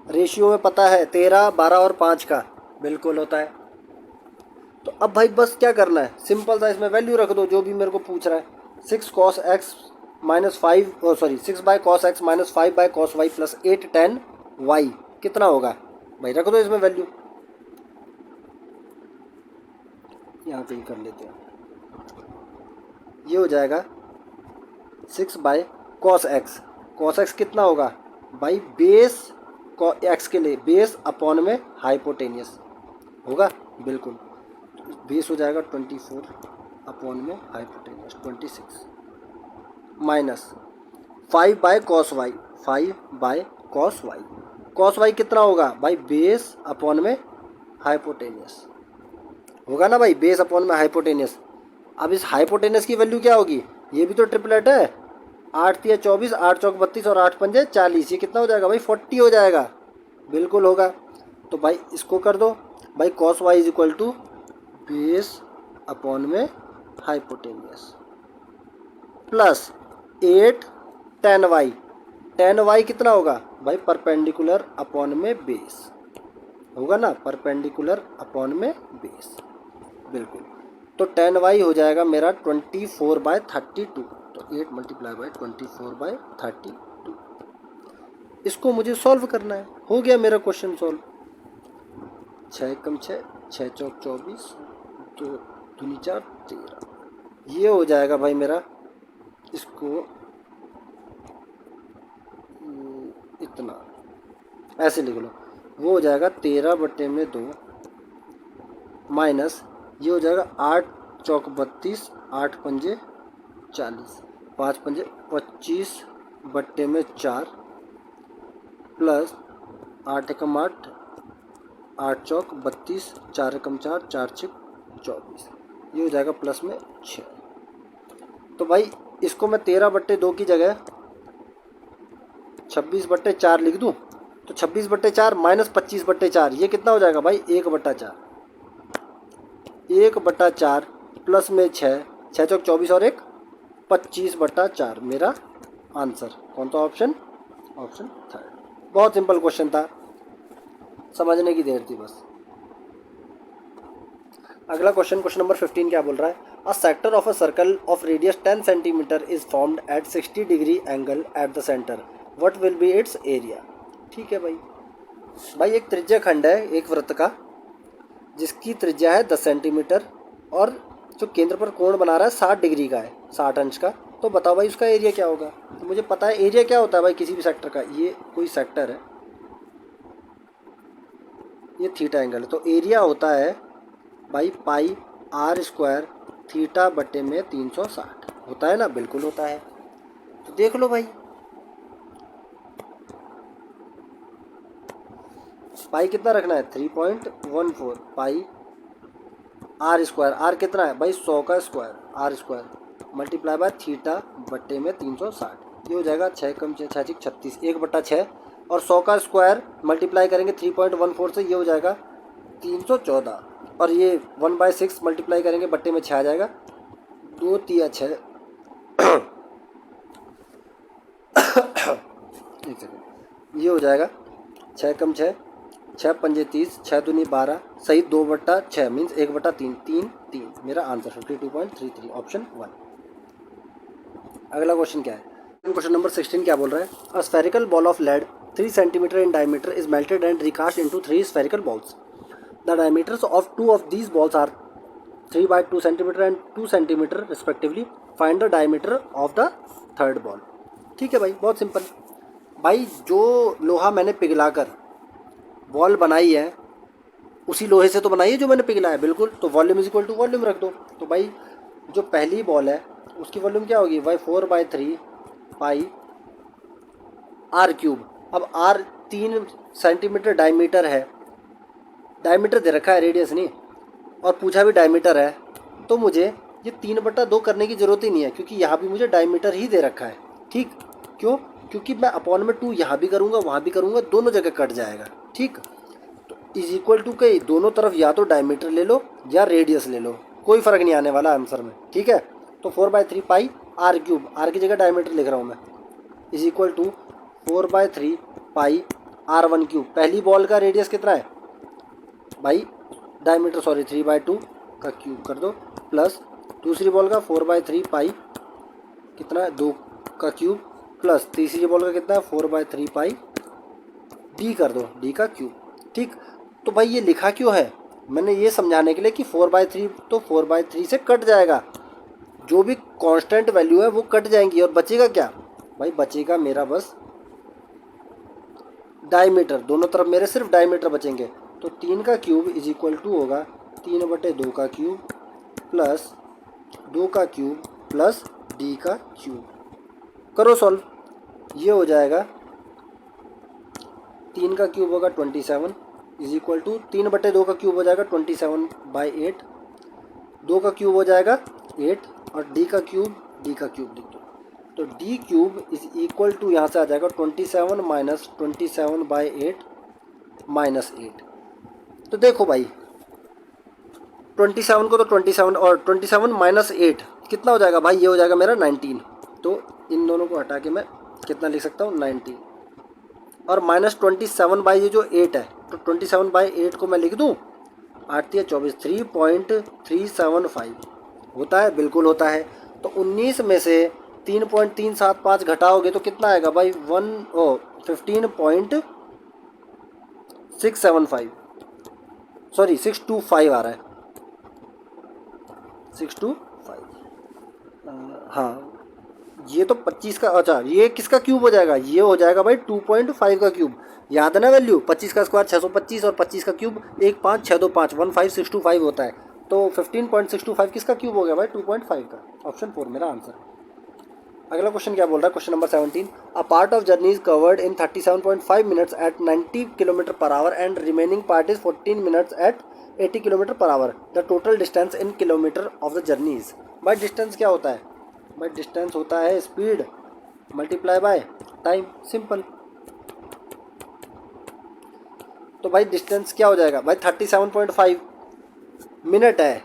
रेशियो में पता है 13, 12 और 5 का बिल्कुल होता है। तो अब भाई बस क्या करना है, सिंपल सा इसमें वैल्यू रख दो जो भी मेरे को पूछ रहा है। 6 cos x minus 5 6 by cos x minus 5 by cos y plus 8 tan y कितना होगा भाई? रख दो इसमें वैल्यू, यहाँ पे ही कर लेते हैं। ये हो जाएगा 6 by cos x, cos x कितना होगा भाई बेस एक्स के लिए बेस अपॉन में हाइपोटेनियस होगा, बिल्कुल। बेस हो जाएगा 24 अपॉन में hypotenuse 26 minus 5 by cos y, 5 by cos y. Cos y कितना होगा भाई, बेस अपॉन में हाइपोटेनियस होगा ना भाई, बेस अपॉन में हाइपोटेनियस। अब इस हाइपोटेनियस की वैल्यू क्या होगी, ये भी तो ट्रिपलेट है, 8 तिया 24, 8 चौक 32 और 8 पंजे 40, ये कितना हो जाएगा भाई 40 हो जाएगा, बिल्कुल होगा। तो भाई इसको कर दो भाई, cos Y is equal to base upon में hypotenuse plus 8 tan Y. Tan Y कितना होगा भाई, परपेंडिकुलर अपॉन में बेस होगा ना, परपेंडिकुलर अपॉन में बेस, बिल्कुल। तो टेन वाई हो जाएगा मेरा 24/32, तो 8 मल्टीप्लाई बाई 24/32। इसको मुझे सॉल्व करना है, हो गया मेरा क्वेश्चन सॉल्व। 6 कम 6, 6 चौक 24, 2 दूनी 4 13, ये हो जाएगा भाई मेरा, इसको इतना ऐसे लिख लो, वो हो जाएगा 13/2 माइनस ये हो जाएगा 8 चौक 32, 8 पंजे 40, 5 पंजे 25/4 प्लस 8 एकम 8, 8 चौक 32, 4 एकम 4, 4 छिक 24, ये हो जाएगा प्लस में 6। तो भाई इसको मैं 13/2 की जगह 26/4 लिख दूँ, तो 26/4 माइनस 25/4, ये कितना हो जाएगा भाई 1/4, 1/4 प्लस में 6, 6 चौक 24 और 1 25/4, मेरा आंसर कौन सा ऑप्शन, ऑप्शन थर्ड। बहुत सिंपल क्वेश्चन था, समझने की देर थी बस। अगला क्वेश्चन, क्वेश्चन नंबर 15 क्या बोल रहा है, a sector of a circle of radius 10 centimetre is formed at 60 degree angle at the centre, what will be it's area. ठीक है भाई, भाई एक त्रिज्या खंड है एक वृत्त का, जिसकी त्रिज्या है 10 सेंटीमीटर और जो केंद्र पर कोण बना रहा है 60 डिग्री का है, 60 अंश का। तो बताओ भाई उसका एरिया क्या होगा। तो मुझे पता है एरिया क्या होता है भाई किसी भी सेक्टर का, ये कोई सेक्टर है, ये थीटा एंगल है, तो एरिया होता है भाई पाई आर स्क्वायर थीटा बटे में 360, होता है ना, बिल्कुल होता है। तो देख लो भाई, पाई कितना रखना है 3.14 पाई आर स्क्वायर, आर कितना है भाई 100 का square, R square multiply by theta बटे में 360, ये हो जाएगा 6 कम 6 6 36, 1/6 और 100 का स्क्वायर मल्टीप्लाई करेंगे 3.14 से, ये हो जाएगा 314 और ये 1/6 मल्टीप्लाई करेंगे बट्टे में 6 आ जाएगा, 2 तिया 6 एक सेकेंड, ये हो जाएगा 6 कम 6, 6 पंजे 30, 6 दूनी 12 सही 2/6 मीन्स 1/3, 3 मेरा आंसर 52.33 ऑप्शन 1। अगला क्वेश्चन क्या है, क्वेश्चन नंबर 16 क्या बोल रहा है, a spherical ball of lead 3 centimetre in diameter is melted and recast into 3 spherical balls. The diameters of 2 of these balls are 3/2 centimeter and 2 centimeter respectively. Find the diameter of the third ball. ठीक है भाई, बहुत simple. भाई जो लोहा मैंने पिघलाकर ball बनाई है उसी लोहे से तो बनाई है जो मैंने पिघलाया है, बिल्कुल। तो volume is equal to volume रख दो। तो भाई जो पहली बॉल है उसकी वॉल्यूम क्या होगी भाई 4/3 पाई आर क्यूब। अब आर 3 सेंटीमीटर डायमीटर है, डायमीटर दे रखा है रेडियस नहीं, और पूछा भी डायमीटर है, तो मुझे ये 3/2 करने की ज़रूरत ही नहीं है, क्योंकि यहाँ भी मुझे डायमीटर ही दे रखा है। ठीक, क्यों, क्योंकि मैं अपॉन में 2 यहाँ भी करूँगा वहाँ भी करूँगा, दोनों जगह कट जाएगा। ठीक, तो इज इक्वल टू के दोनों तरफ या तो डायमीटर ले लो या रेडियस ले लो, कोई फ़र्क नहीं आने वाला आंसर में। ठीक है, तो 4/3 पाई आर क्यूब, आर की जगह डायमीटर लिख रहा हूँ मैं, is equal to 4/3 pi R1 cube. पहली बॉल का रेडियस कितना है भाई, डायमीटर सॉरी 3/2 का क्यूब कर दो, प्लस दूसरी बॉल का 4/3 पाई कितना है 2 का क्यूब, प्लस तीसरी बॉल का कितना है 4/3 पाई डी कर दो, डी का क्यूब। ठीक, तो भाई ये लिखा क्यों है, मैंने ये समझाने के लिए कि 4/3 तो 4/3 से कट जाएगा, जो भी कांस्टेंट वैल्यू है वो कट जाएंगी, और बचेगा क्या भाई, बचेगा मेरा बस डायमीटर, दोनों तरफ मेरे सिर्फ डायमीटर बचेंगे, तो 3 का क्यूब इज इक्वल टू होगा 3/2 का क्यूब प्लस 2 का क्यूब प्लस डी का क्यूब। करो सॉल्व, ये हो जाएगा 3 का क्यूब होगा 27 इज इक्वल टू 3/2 का क्यूब हो जाएगा 27/8, 2 का क्यूब हो जाएगा 8 और डी का क्यूब लिख दो, तो D cube is equal to यहाँ से आ जाएगा 27 माइनस 27/8 माइनस 8। तो देखो भाई 27 को तो 27 और 27 माइनस 8 कितना हो जाएगा भाई, ये हो जाएगा मेरा 19। तो इन दोनों को हटा के मैं कितना लिख सकता हूँ 19 और माइनस 27 बाई ये जो 8 है, तो 27/8 को मैं लिख दूँ 8 या 24 3.375 होता है, बिल्कुल होता है। तो 19 में से 3.375 घटाओगे तो कितना आएगा भाई 15.675 सॉरी 625 आ रहा है 625। हाँ ये तो 25 का, अच्छा ये किसका क्यूब हो जाएगा, ये हो जाएगा भाई 2.5 का क्यूब, याद है ना वैल्यू, 25 का स्क्वायर 625 और 25 का क्यूब 15625 15625 होता है। तो 15.625 किसका क्यूब हो गया भाई 2.5 का, ऑप्शन 4 मेरा आंसर। अगला क्वेश्चन क्या बोल रहा है, question number 17, a part of journey is covered in 37.5 minutes at 90 kilometre per hour and remaining part is 14 minutes at 80 kilometre per hour, the total distance in kilometre of the journey is. भाई distance क्या होता है भाई, distance होता है speed multiply by time, simple. तो भाई distance क्या हो जाएगा भाई 37.5 मिनट है,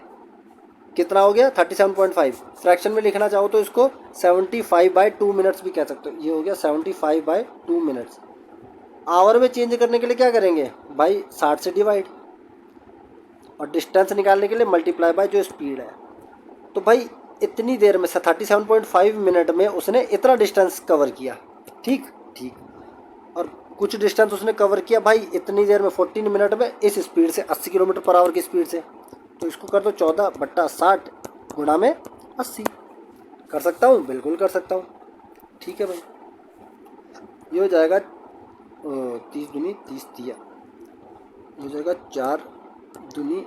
कितना हो गया 37.5, फ्रैक्शन में लिखना चाहो तो इसको 75/2 मिनट्स भी कह सकते हो, ये हो गया 75/2 मिनट्स। आवर में चेंज करने के लिए क्या करेंगे भाई 60 से डिवाइड, और डिस्टेंस निकालने के लिए मल्टीप्लाई बाय जो स्पीड है। तो भाई इतनी देर में 37.5 मिनट में उसने इतना डिस्टेंस कवर किया, ठीक ठीक, और कुछ डिस्टेंस उसने कवर किया भाई इतनी देर में 14 मिनट में इस स्पीड से 80 किलोमीटर पर आवर की स्पीड से। तो इसको कर दो 14/60 गुणा में 80, कर सकता हूँ, बिल्कुल कर सकता हूँ, ठीक है भाई। ये हो जाएगा 30 दूनी 30 दिया, हो जाएगा 4 दूनी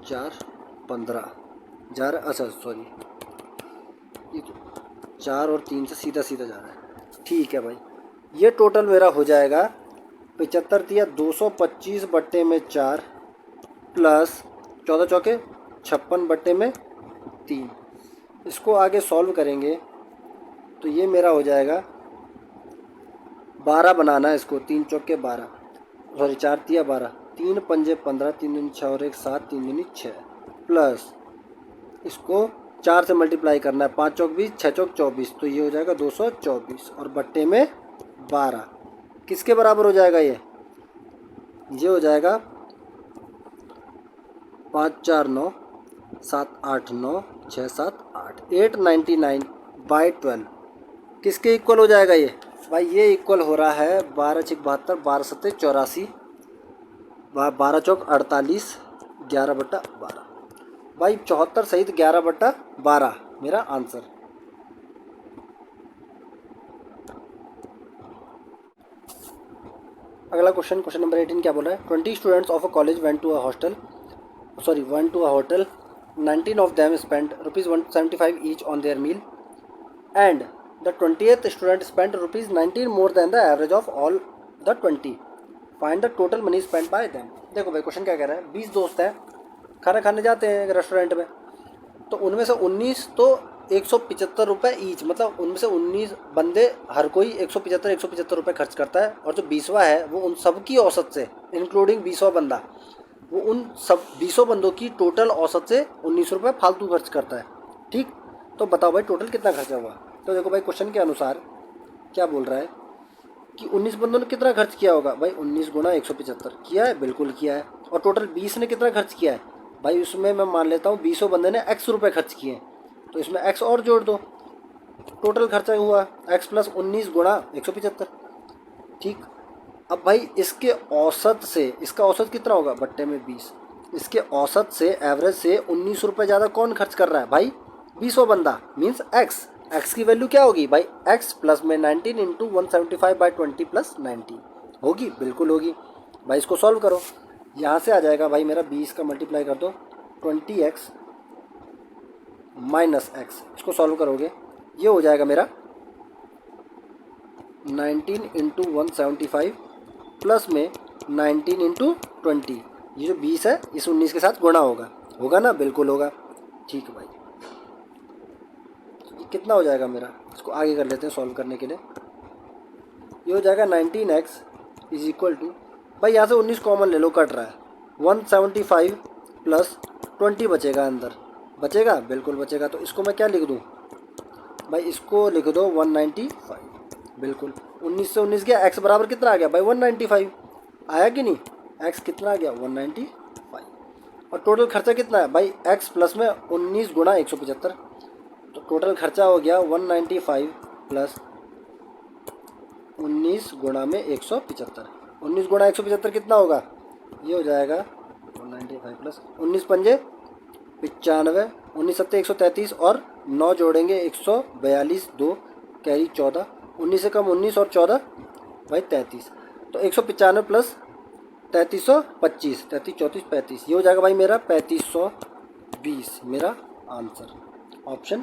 4 15 4, अच्छा सॉरी ये तो 4 और 3 से सीधा सीधा जा रहा है, ठीक है भाई। ये टोटल मेरा हो जाएगा 75 दिया 225/4 प्लस 14 चौके 56/3। इसको आगे सॉल्व करेंगे तो ये मेरा हो जाएगा 12 बनाना है इसको, 3 चौके 12 सॉरी 4 दिया 12, 3 पंजे 15, 3 दूनी 6 और 1 7, 3 दूनी 6 प्लस इसको 4 से मल्टीप्लाई करना है, 5 चौक 20 6 चौक 24, तो ये हो जाएगा 224 और बट्टे में 12 किसके बराबर हो जाएगा, ये हो जाएगा 5 4 9 7 8 9 6 7 8 899/12 किसके इक्वल हो जाएगा ये भाई, ये इक्वल हो रहा है 12 6 72 12 7 84 12 चौक 48 11/12 भाई 74 सहित 11/12 मेरा आंसर। अगला क्वेश्चन, क्वेश्चन नंबर 18 क्या बोल रहा है, 20 students of a college went to a hotel, 19 of them spent ₹175 each on their meal and the 20th student spent ₹19 more than the average of all the 20. Find the total money spent by them. देखो भाई question क्या कह रहा है, 20 दोस्त हैं खाना खाने जाते हैं रेस्टोरेंट में, तो उनमें से 19 तो 175 रुपये ईच, मतलब उनमें से 19 बंदे हर कोई 175 रुपये खर्च करता है, और जो 20वां है वो उन सब की औसत से इंक्लूडिंग 20वां बंदा, वो उन सब 20 बंदों की टोटल औसत से 19 रुपये फालतू खर्च करता है, ठीक। तो बताओ भाई टोटल कितना खर्चा हुआ। तो देखो भाई क्वेश्चन के अनुसार क्या बोल रहा है कि 19 बंदों ने कितना खर्च किया होगा भाई, 19 गुणा 175 किया है, बिल्कुल किया है। और टोटल 20 ने कितना खर्च किया है भाई, उसमें मैं मान लेता हूँ 20 बंदे ने x रुपये खर्च किए, तो इसमें x और जोड़ दो, टोटल खर्चा हुआ x प्लस 19 गुणा 175, ठीक। अब भाई इसके औसत से, इसका औसत कितना होगा बट्टे में 20, इसके औसत से एवरेज से 19 रुपये ज़्यादा कौन खर्च कर रहा है भाई, 20वां बंदा मीन्स x की वैल्यू क्या होगी भाई, x प्लस में 19 इंटू 175/20 प्लस 90, होगी, बिल्कुल होगी भाई। इसको सॉल्व करो, यहाँ से आ जाएगा भाई मेरा 20 का मल्टीप्लाई कर दो 20x माइनस एक्स, इसको सॉल्व करोगे ये हो जाएगा मेरा 19 इंटू 175 प्लस में 19 इंटू 20, ये जो 20 है इस 19 के साथ गुणा होगा, होगा ना, बिल्कुल होगा। ठीक है भाई, ये कितना हो जाएगा मेरा, इसको आगे कर लेते हैं सॉल्व करने के लिए। ये हो जाएगा 19x इज इक्वल टू, भाई यहाँ से 19 कॉमन ले लो, कट रहा है, 175 प्लस 20 बचेगा, अंदर बचेगा, बिल्कुल बचेगा। तो इसको मैं क्या लिख दूँ भाई, इसको लिख दो 195, बिल्कुल। 19 से 19 गया, x बराबर कितना आ गया भाई 195, आया कि नहीं, x कितना आ गया 195। और टोटल खर्चा कितना है भाई, x प्लस में 19 गुणा 175, तो टोटल खर्चा हो गया 195 प्लस 19 गुणा में 175। 19 गुणा 175 कितना होगा, ये हो जाएगा 195 प्लस 19 पंजे 95, 19 सत्ते 133 और 9 जोड़ेंगे 142, 2 कैरी 14, 19 से कम 19 और 14 भाई 33, तो 195 प्लस 3325, 33 34 35, ये हो जाएगा भाई मेरा 3520, मेरा आंसर ऑप्शन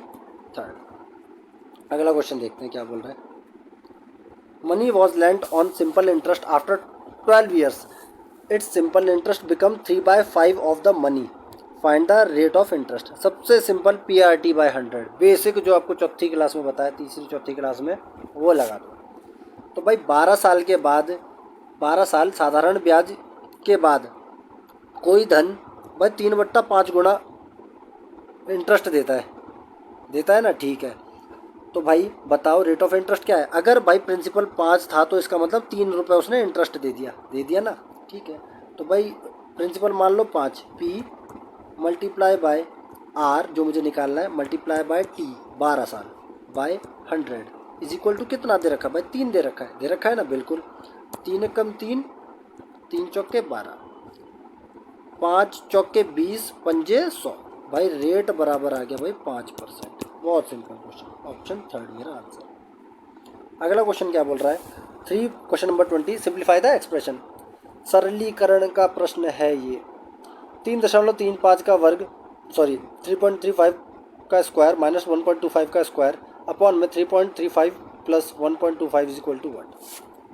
थर्ड। अगला क्वेश्चन देखते हैं क्या बोल रहा है। Money was lent on simple interest after 12 years, it's simple interest become 3/5 of the money, find the rate of interest. सबसे सिंपल PRT बाय 100, बेसिक जो आपको चौथी क्लास में बताया, तीसरी चौथी क्लास में, वो लगा दो। तो भाई 12 साल के बाद, 12 साल साधारण ब्याज के बाद कोई धन भाई 3/5 गुना इंटरेस्ट देता है ना, ठीक है। तो भाई बताओ रेट ऑफ इंटरेस्ट क्या है। अगर भाई प्रिंसिपल 5 था तो इसका मतलब 3 रुपये उसने इंटरेस्ट दे दिया ना, ठीक है। तो भाई प्रिंसिपल मान लो 5, P मल्टीप्लाई बाय R जो मुझे निकालना है, मल्टीप्लाई बाय T 12 साल बाय 100 इज इक्वल टू कितना दे रखा है भाई, 3 दे रखा है ना, बिल्कुल। 3 कम 3, 3 चौके 12, 5 चौके 20, पंजे 100, भाई रेट बराबर आ गया भाई 5%। बहुत सिंपल क्वेश्चन, ऑप्शन थर्ड मेरा आंसर। अगला क्वेश्चन क्या बोल रहा है, question number 20, simplify the expression. सरलीकरण का प्रश्न है ये। 3.35 का वर्ग, सॉरी 3.35 का स्क्वायर माइनस 1.25 का स्क्वायर अपॉन में 3.35 plus 1.25 is equal to what.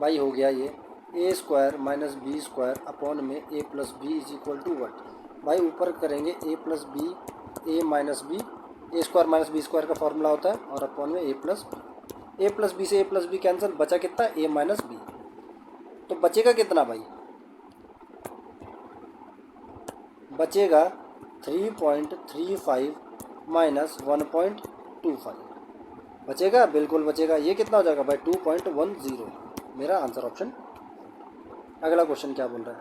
भाई हो गया ये A square minus B square upon में A plus B is equal to what. भाई ऊपर करेंगे A plus B, A minus B, A square minus B square का फॉर्मूला होता है, और अपॉन में ए प्लस बी से ए प्लस बी कैंसिल, बचा कितना ए माइनस बी। तो बचेगा कितना भाई, बचेगा 3.35 माइनस 1.25 बचेगा, बिल्कुल बचेगा। ये कितना हो जाएगा भाई 2.10, मेरा आंसर ऑप्शन। अगला क्वेश्चन क्या बोल रहा है,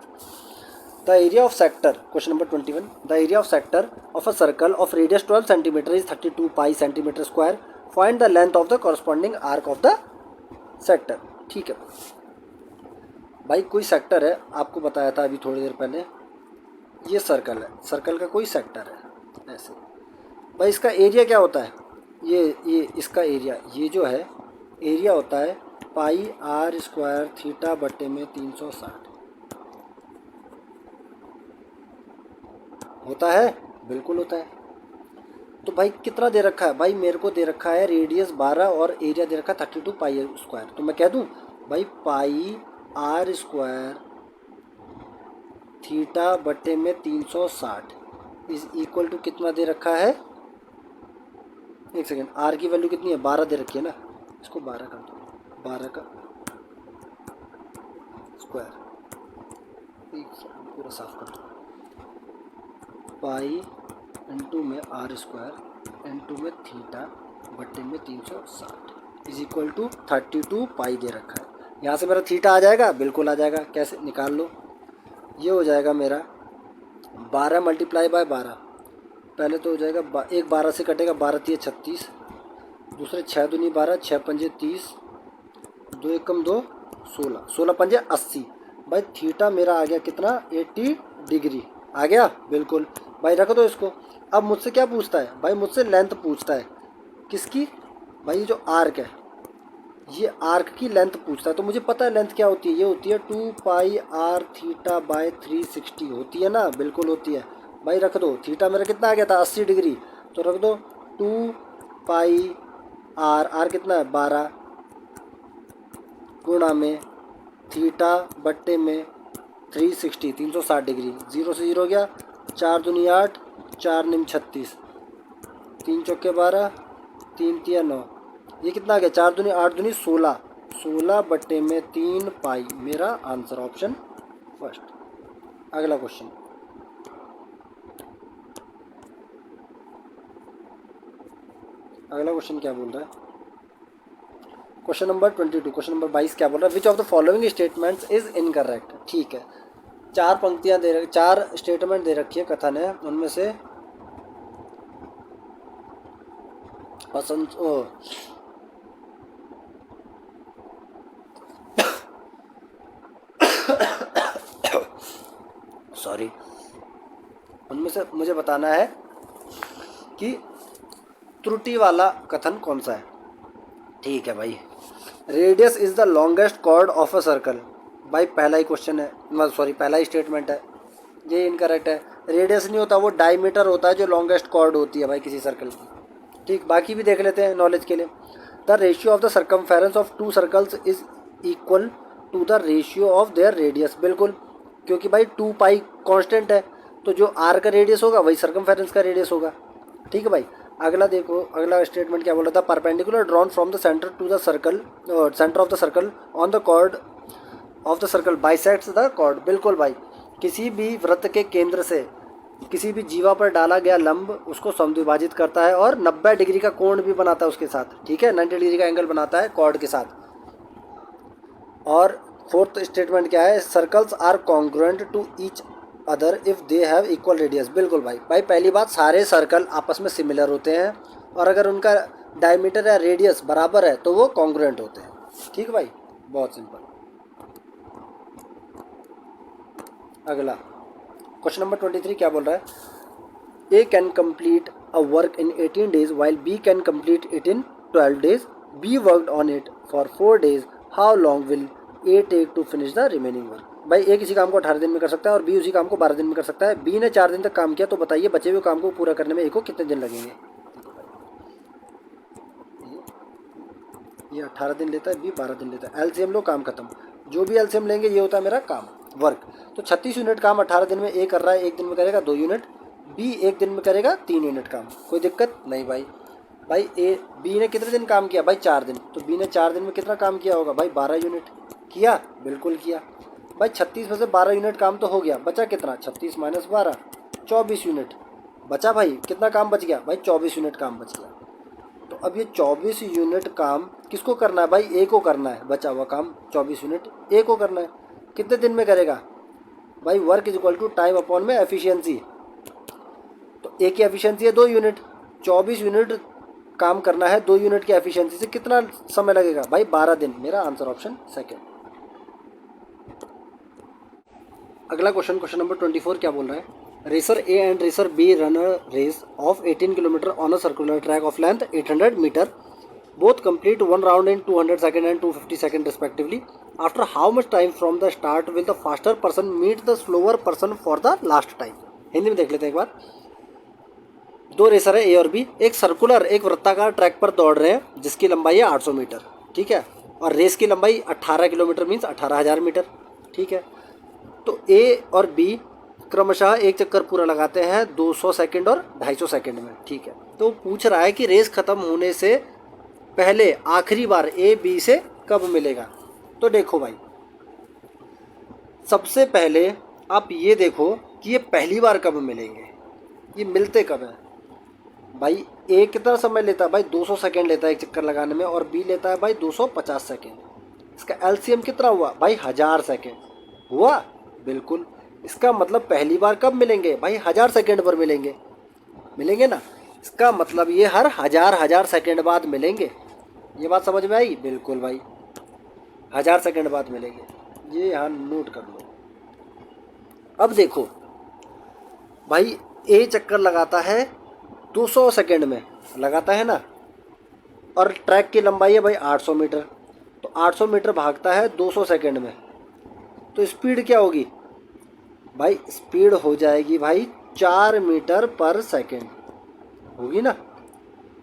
the area of sector, question number 21, the area of sector of a circle of radius 12 centimetre is 32 pi centimetre square, find the length of the corresponding arc of the sector. ठीक है भाई, कोई sector है, आपको बताया था अभी थोड़ी देर पहले, ये सर्कल है, सर्कल का कोई सेक्टर है ऐसे। भाई इसका एरिया क्या होता है, ये इसका एरिया, ये जो है एरिया होता है पाई R स्क्वायर थीटा बटे में 360 होता है, बिल्कुल होता है। तो भाई कितना दे रखा है भाई, मेरे को दे रखा है रेडियस 12 और एरिया दे रखा है 32 पाई स्क्वायर। तो मैं कह दूं भाई पाई R स्क्वायर थीटा बटे में 360 इज इक्वल टू कितना दे रखा है, एक सेकेंड, R की वैल्यू कितनी है, 12 दे रखी है ना, इसको 12 कर दो, 12 का स्क्वायर, पूरा साफ कर दो, पाई इंटू में R स्क्वायर इंटू में थीटा बटे में 360 इज इक्वल टू 32 पाई दे रखा है। यहाँ से मेरा थीटा आ जाएगा, बिल्कुल आ जाएगा, कैसे निकाल लो, ये हो जाएगा मेरा 12 मल्टीप्लाई बाय 12, पहले तो हो जाएगा एक 12 से कटेगा, 12 3 36, दूसरे 6 दूनी 12, 6 पंजे 30, 2 एकम 2 16, 16 पंजे 80। भाई थीटा मेरा आ गया कितना 80 डिग्री आ गया, बिल्कुल भाई रख दो इसको। अब मुझसे क्या पूछता है भाई, मुझसे लेंथ पूछता है, किसकी भाई, जो आर्क है, ये आर्क की लेंथ पूछता है, तो मुझे पता है लेंथ क्या होती है, ये होती है 2 पाई r थीटा/360 होती है ना, बिल्कुल होती है भाई। रख दो, थीटा मेरा कितना आ गया था 80 डिग्री, तो रख दो 2 पाई r कितना है 12 गुणा में थीटा बट्टे में 360 360 डिग्री, 0 से 0 गया, 4 दूनी 8, 4 निम 36, 3 चौके 12, 3 तिया 9, ये कितना आ गया 4 दूनी 8 दूनी 16, 16 बट्टे में 3 पाई, मेरा आंसर ऑप्शन फर्स्ट। अगला क्वेश्चन, अगला क्वेश्चन क्या बोल रहा है, क्वेश्चन नंबर 22, क्वेश्चन नंबर 22 क्या बोल रहा है, which of the following statements is incorrect. ठीक है, 4 पंक्तियां दे रखी, 4 स्टेटमेंट दे रखी है, कथन है, उनमें से पसंद सॉरी, उनमें से मुझे बताना है कि त्रुटि वाला कथन कौन सा है। ठीक है भाई, radius is the longest chord of a circle, भाई पहला ही क्वेश्चन है, सॉरी पहला ही स्टेटमेंट है, ये इनकरेक्ट है। रेडियस नहीं होता, वो डायमीटर होता है जो लॉन्गेस्ट कॉर्ड होती है भाई किसी सर्कल की। ठीक, बाकी भी देख लेते हैं नॉलेज के लिए। The ratio of the circumference of 2 circles is equal to the ratio of their radius, बिल्कुल, क्योंकि भाई 2 पाई कांस्टेंट है, तो जो आर का रेडियस होगा वही सर्कमफेरेंस का रेडियस होगा। ठीक है भाई, अगला देखो, अगला स्टेटमेंट क्या बोला था, perpendicular drawn from the centre to the circle, centre of the circle on the chord of the circle bisects the chord, बिल्कुल भाई, किसी भी वृत्त के केंद्र से किसी भी जीवा पर डाला गया लंब उसको समद्विभाजित करता है और 90 डिग्री का कोण भी बनाता है उसके साथ। ठीक है, 90 डिग्री का एंगल बनाता है कॉर्ड के साथ। और फोर्थ स्टेटमेंट क्या है, circles are congruent to each other if they have equal radius, बिल्कुल भाई। भाई पहली बात, सारे सर्कल आपस में सिमिलर होते हैं और अगर उनका डायमीटर या रेडियस बराबर है तो वो कॉन्ग्रुएंट होते हैं। ठीक भाई, बहुत सिंपल। अगला क्वेश्चन नंबर 23 क्या बोल रहा है, A can complete a work in 18 days while B can complete it in 12 days, B worked on it for 4 days, how long will A take to finish the remaining work. भाई A किसी काम को 18 दिन में कर सकता है और बी उसी काम को 12 दिन में कर सकता है। बी ने 4 दिन तक काम किया, तो बताइए बचे हुए काम को पूरा करने में ए को कितने दिन लगेंगे। ये 18 दिन लेता है, बी 12 दिन लेता है। एलसीएम लो, काम खत्म। जो भी एलसीएम लेंगे ये होता है मेरा काम, वर्क। तो 36 यूनिट काम 18 दिन में ए कर रहा है, एक दिन में करेगा 2 यूनिट, बी एक दिन में करेगा 3 यूनिट काम। कोई दिक्कत नहीं भाई। भाई ए बी ने कितने दिन काम किया भाई, 4 दिन, तो बी ने 4 दिन में कितना काम किया होगा भाई, 12 यूनिट किया, बिल्कुल किया भाई। 36 में से 12 यूनिट काम तो हो गया, बचा कितना, 36 माइनस 12, 24 यूनिट बचा भाई। कितना काम बच गया भाई, 24 यूनिट काम बच गया। तो अब ये 24 यूनिट काम किसको करना है भाई, ए को करना है। बचा हुआ काम 24 यूनिट ए को करना है। कितने दिन में करेगा भाई, work is equal to time upon में एफिशिएंसी। तो ए की एफिशिएंसी है 2 यूनिट, 24 यूनिट काम करना है 2 यूनिट की एफिशिएंसी से, कितना समय लगेगा भाई, 12 दिन। मेरा आंसर ऑप्शन सेकेंड। अगला क्वेश्चन, क्वेश्चन नंबर 24 क्या बोल रहा है, racer A and racer B run a race of 18 kilometre on a circular track of length 800 metre, both complete one round in 200 seconds and 250 seconds respectively. After how much time from the start will the faster person meet the slower person for the last time? Hindi में देख लेते हैं एक बार। 2 racer है ए और B, एक circular एक वृत्ताकार ट्रैक पर दौड़ रहे हैं जिसकी लंबाई है 800 मीटर। ठीक है, और रेस की लंबाई 18 किलोमीटर मीन्स 18,000 मीटर। ठीक है, तो ए और बी क्रमशः एक चक्कर पूरा लगाते हैं 200 सेकंड और 250 सेकंड में। ठीक है, तो पूछ रहा है कि रेस खत्म होने से पहले आखिरी बार ए बी से कब मिलेगा। तो देखो भाई, सबसे पहले आप ये देखो कि ये पहली बार कब मिलेंगे, ये मिलते कब हैं भाई। ए कितना समय लेता है भाई, 200 सेकंड लेता है एक चक्कर लगाने में, और बी लेता है भाई 250 सेकंड। इसका एलसीएम कितना हुआ भाई, 1000 सेकंड हुआ, बिल्कुल। इसका मतलब पहली बार कब मिलेंगे भाई, 1000 सेकंड पर मिलेंगे, मिलेंगे ना। इसका मतलब ये हर 1000 सेकंड बाद मिलेंगे। ये बात समझ में आई, बिल्कुल भाई, 1000 सेकंड बाद मिलेंगे। ये यहाँ नोट कर लो। अब देखो भाई, ए चक्कर लगाता है 200 सेकंड में, लगाता है ना, और ट्रैक की लंबाई है भाई 800 मीटर। 800 मीटर भागता है 200 सेकंड में, तो स्पीड क्या होगी भाई? स्पीड हो जाएगी भाई 4 मीटर पर सेकंड, होगी ना।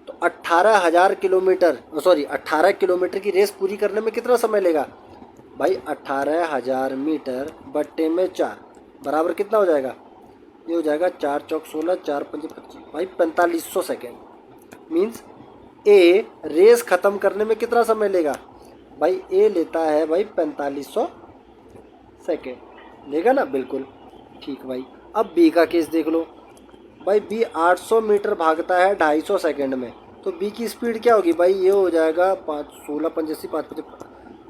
तो 18,000 किलोमीटर, सॉरी 18 किलोमीटर की रेस पूरी करने में कितना समय लेगा भाई? 18,000 मीटर बट्टे में 4 बराबर कितना हो जाएगा? ये हो जाएगा 4 चौक 16, 4 पंजे 25 भाई 4500 सेकेंड। मीन्स ए रेस ख़त्म करने में कितना समय लेगा भाई? ए लेता है भाई 4500 सेकेंड, लेगा ना? बिल्कुल ठीक भाई। अब बी का केस देख लो भाई। बी 800 मीटर भागता है 250 सेकेंड में, तो बी की स्पीड क्या होगी भाई? ये हो जाएगा 5 16 85 5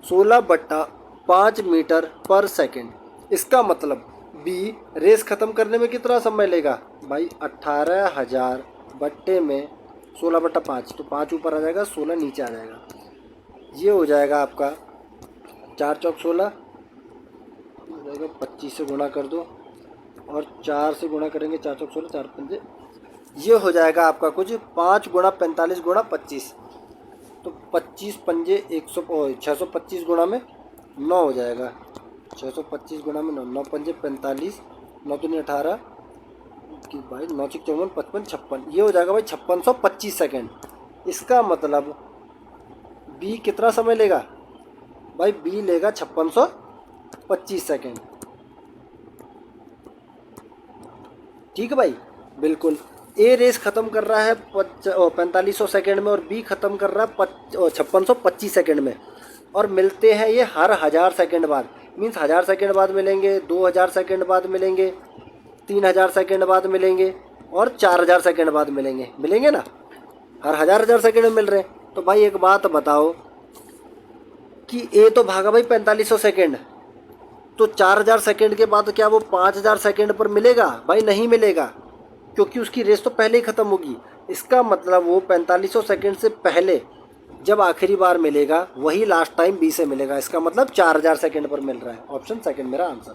16/5 मीटर पर सेकेंड। इसका मतलब बी रेस ख़त्म करने में कितना समय लेगा भाई? 18,000 बट्टे में 16/5, तो 5 ऊपर आ जाएगा, 16 नीचे आ जाएगा। ये हो जाएगा आपका 4 चौक 16 हो जाएगा, 25 से गुणा कर दो और 4 से गुणा करेंगे, 4 चौक 16, 4 पंजे, ये हो जाएगा आपका कुछ 5 गुणा 45 गुणा 25, तो 25 पंजे 625 गुणा में 9 हो जाएगा। 625 गुणा में 9, 9 पंजे 45, 9 दूनी 18 कि भाई 9 6 54 55 56, ये हो जाएगा भाई 5625 सेकेंड। इसका मतलब बी कितना समय लेगा भाई? बी लेगा 5625 सेकेंड। ठीक है भाई, बिल्कुल। ए रेस ख़त्म कर रहा है 4500 सेकेंड में और बी ख़त्म कर रहा है 5625 सेकेंड में, और मिलते हैं ये हर 1000 सेकेंड बाद। मीन्स 1000 सेकेंड बाद मिलेंगे, 2000 सेकेंड बाद मिलेंगे, 3000 सेकेंड बाद मिलेंगे और 4000 सेकेंड बाद मिलेंगे ना। हर हज़ार सेकेंड में मिल रहे हैं। तो भाई एक बात बताओ कि ए तो भागा भाई 4500 सेकेंड, तो 4000 सेकेंड के बाद क्या वो 5000 सेकेंड पर मिलेगा भाई? नहीं मिलेगा, क्योंकि उसकी रेस तो पहले ही ख़त्म होगी। इसका मतलब वो 4500 सेकेंड से पहले जब आखिरी बार मिलेगा वही लास्ट टाइम बी से मिलेगा। इसका मतलब 4000 सेकेंड पर मिल रहा है। ऑप्शन सेकंड मेरा आंसर।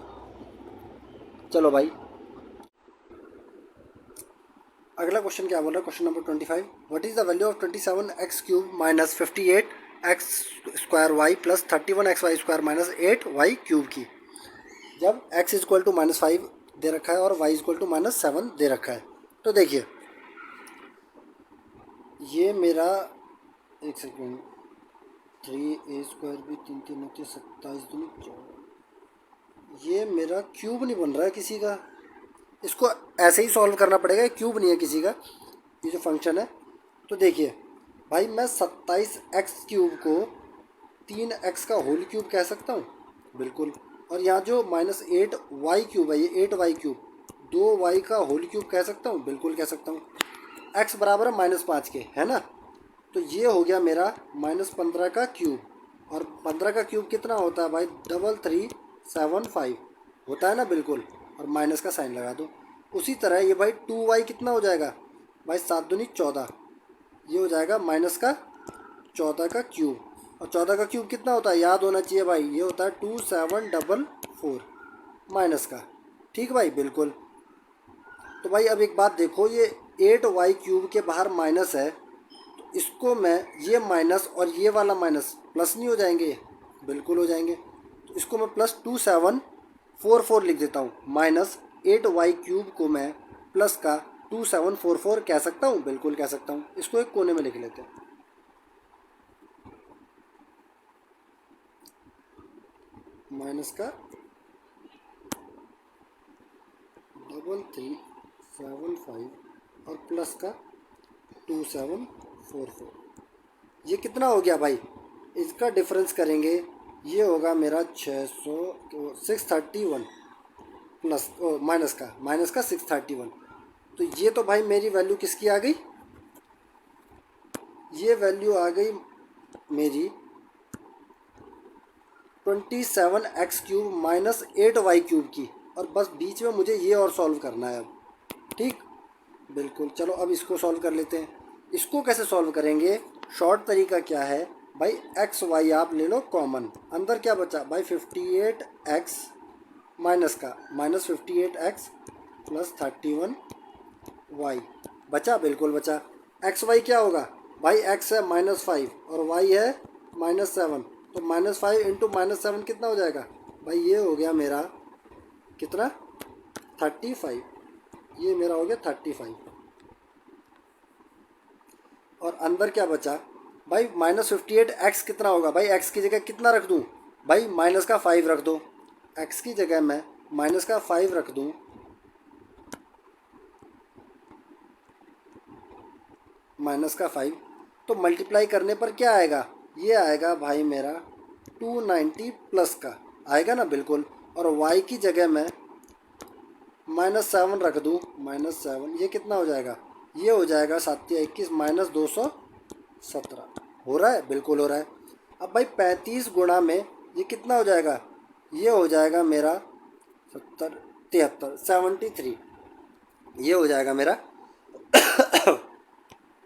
चलो भाई, अगला क्वेश्चन क्या बोल रहा है? Question number 25, what is the value of 27x³ minus 58x² y plus 31xy² minus 8y³ की, जब x इक्वल टू -5 दे रखा है और y इक्वल टू -7 दे रखा है। तो देखिए, ये मेरा एक सेकेंड, 3a² भी 3 3 होते 27 दूनी 14, ये मेरा क्यूब नहीं बन रहा है किसी का। इसको ऐसे ही सॉल्व करना पड़ेगा, क्यूब नहीं है किसी का ये जो फंक्शन है। तो देखिए भाई, मैं 27x³ को 3x का होल क्यूब कह सकता हूँ, बिल्कुल। और यहाँ जो -8y³ है, ये 8y³, 2y का होल क्यूब कह सकता हूँ, बिल्कुल कह सकता हूँ। x बराबर है -5 के, है ना। तो ये हो गया मेरा -15 का क्यूब, और 15 का क्यूब कितना होता है भाई? 3375 होता है ना, बिल्कुल। और माइनस का साइन लगा दो। उसी तरह ये भाई 2y कितना हो जाएगा भाई? 7 दूनी 14, ये हो जाएगा माइनस का 14 का क्यूब। और 14 का क्यूब कितना होता है? याद होना चाहिए भाई, ये होता है 2744 माइनस का। ठीक भाई, बिल्कुल। तो भाई अब एक बात देखो, ये 8y³ के बाहर माइनस है, तो इसको मैं, ये माइनस और ये वाला माइनस प्लस नहीं हो जाएंगे? बिल्कुल हो जाएंगे। तो इसको मैं +2744 लिख देता हूँ, माइनस 8y³ को मैं प्लस का 2744 कह सकता हूँ, बिल्कुल कह सकता हूँ। इसको एक कोने में लिख लेते हैं, माइनस का 3375 और प्लस का 2744। ये कितना हो गया भाई? इसका डिफरेंस करेंगे, ये होगा मेरा 631 प्लस माइनस का 631। तो ये तो भाई मेरी वैल्यू किसकी आ गई? ये वैल्यू आ गई मेरी 27x³ माइनस 8y³ की। और बस बीच में मुझे ये और सॉल्व करना है अब। ठीक, बिल्कुल। चलो अब इसको सॉल्व कर लेते हैं। इसको कैसे सॉल्व करेंगे? शॉर्ट तरीका क्या है भाई? एक्स वाई आप ले लो कॉमन, अंदर क्या बचा भाई? 58x माइनस का -58x प्लस 31y बचा, बिल्कुल बचा। एक्स वाई क्या होगा भाई? एक्स है -5 और वाई है -7, तो -5 इंटू -7 कितना हो जाएगा भाई, ये हो गया मेरा कितना 35, ये मेरा हो गया 35। और अंदर क्या बचा भाई, -58 कितना होगा भाई, x की जगह कितना रख दूँ भाई, -5 रख दो, x की जगह मैं -5 रख दूँ, -5, तो मल्टीप्लाई करने पर क्या आएगा, ये आएगा भाई मेरा 290 प्लस का आएगा ना, बिल्कुल। और y की जगह मैं -7 रख दूँ, -7, ये कितना हो जाएगा, ये हो जाएगा 7 या 21 -217, हो रहा है, बिल्कुल हो रहा है। अब भाई 35 गुणा में ये कितना हो जाएगा, ये हो जाएगा मेरा 70 73 73, ये हो जाएगा मेरा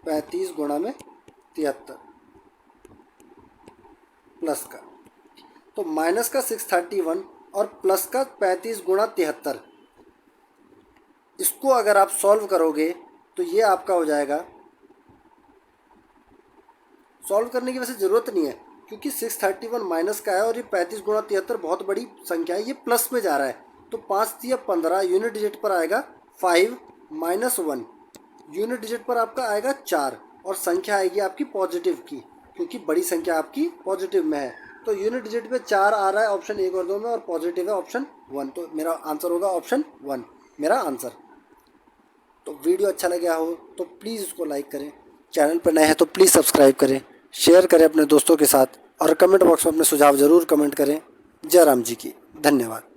35 गुणा में 73 प्लस का, तो माइनस का 631 और प्लस का 35 गुणा 73, इसको अगर आप सॉल्व करोगे तो ये आपका हो जाएगा, सॉल्व करने की वैसे ज़रूरत नहीं है क्योंकि 631 माइनस का है और ये 35 गुणा 73 बहुत बड़ी संख्या है, ये प्लस में जा रहा है, तो 5 या 15 यूनिट डिजिट पर आएगा 5 -1, यूनिट डिजिट पर आपका आएगा 4 और संख्या आएगी आपकी पॉजिटिव की, क्योंकि बड़ी संख्या आपकी पॉजिटिव में है, तो यूनिट डिजिट पे 4 आ रहा है ऑप्शन 1 और 2 में और पॉजिटिव है ऑप्शन 1, तो मेरा आंसर होगा ऑप्शन 1 मेरा आंसर। तो वीडियो अच्छा लगा हो तो प्लीज़ उसको लाइक करें, चैनल पर नए हैं तो प्लीज़ सब्सक्राइब करें, शेयर करें अपने दोस्तों के साथ और कमेंट बॉक्स में अपने सुझाव ज़रूर कमेंट करें। जय राम जी की, धन्यवाद।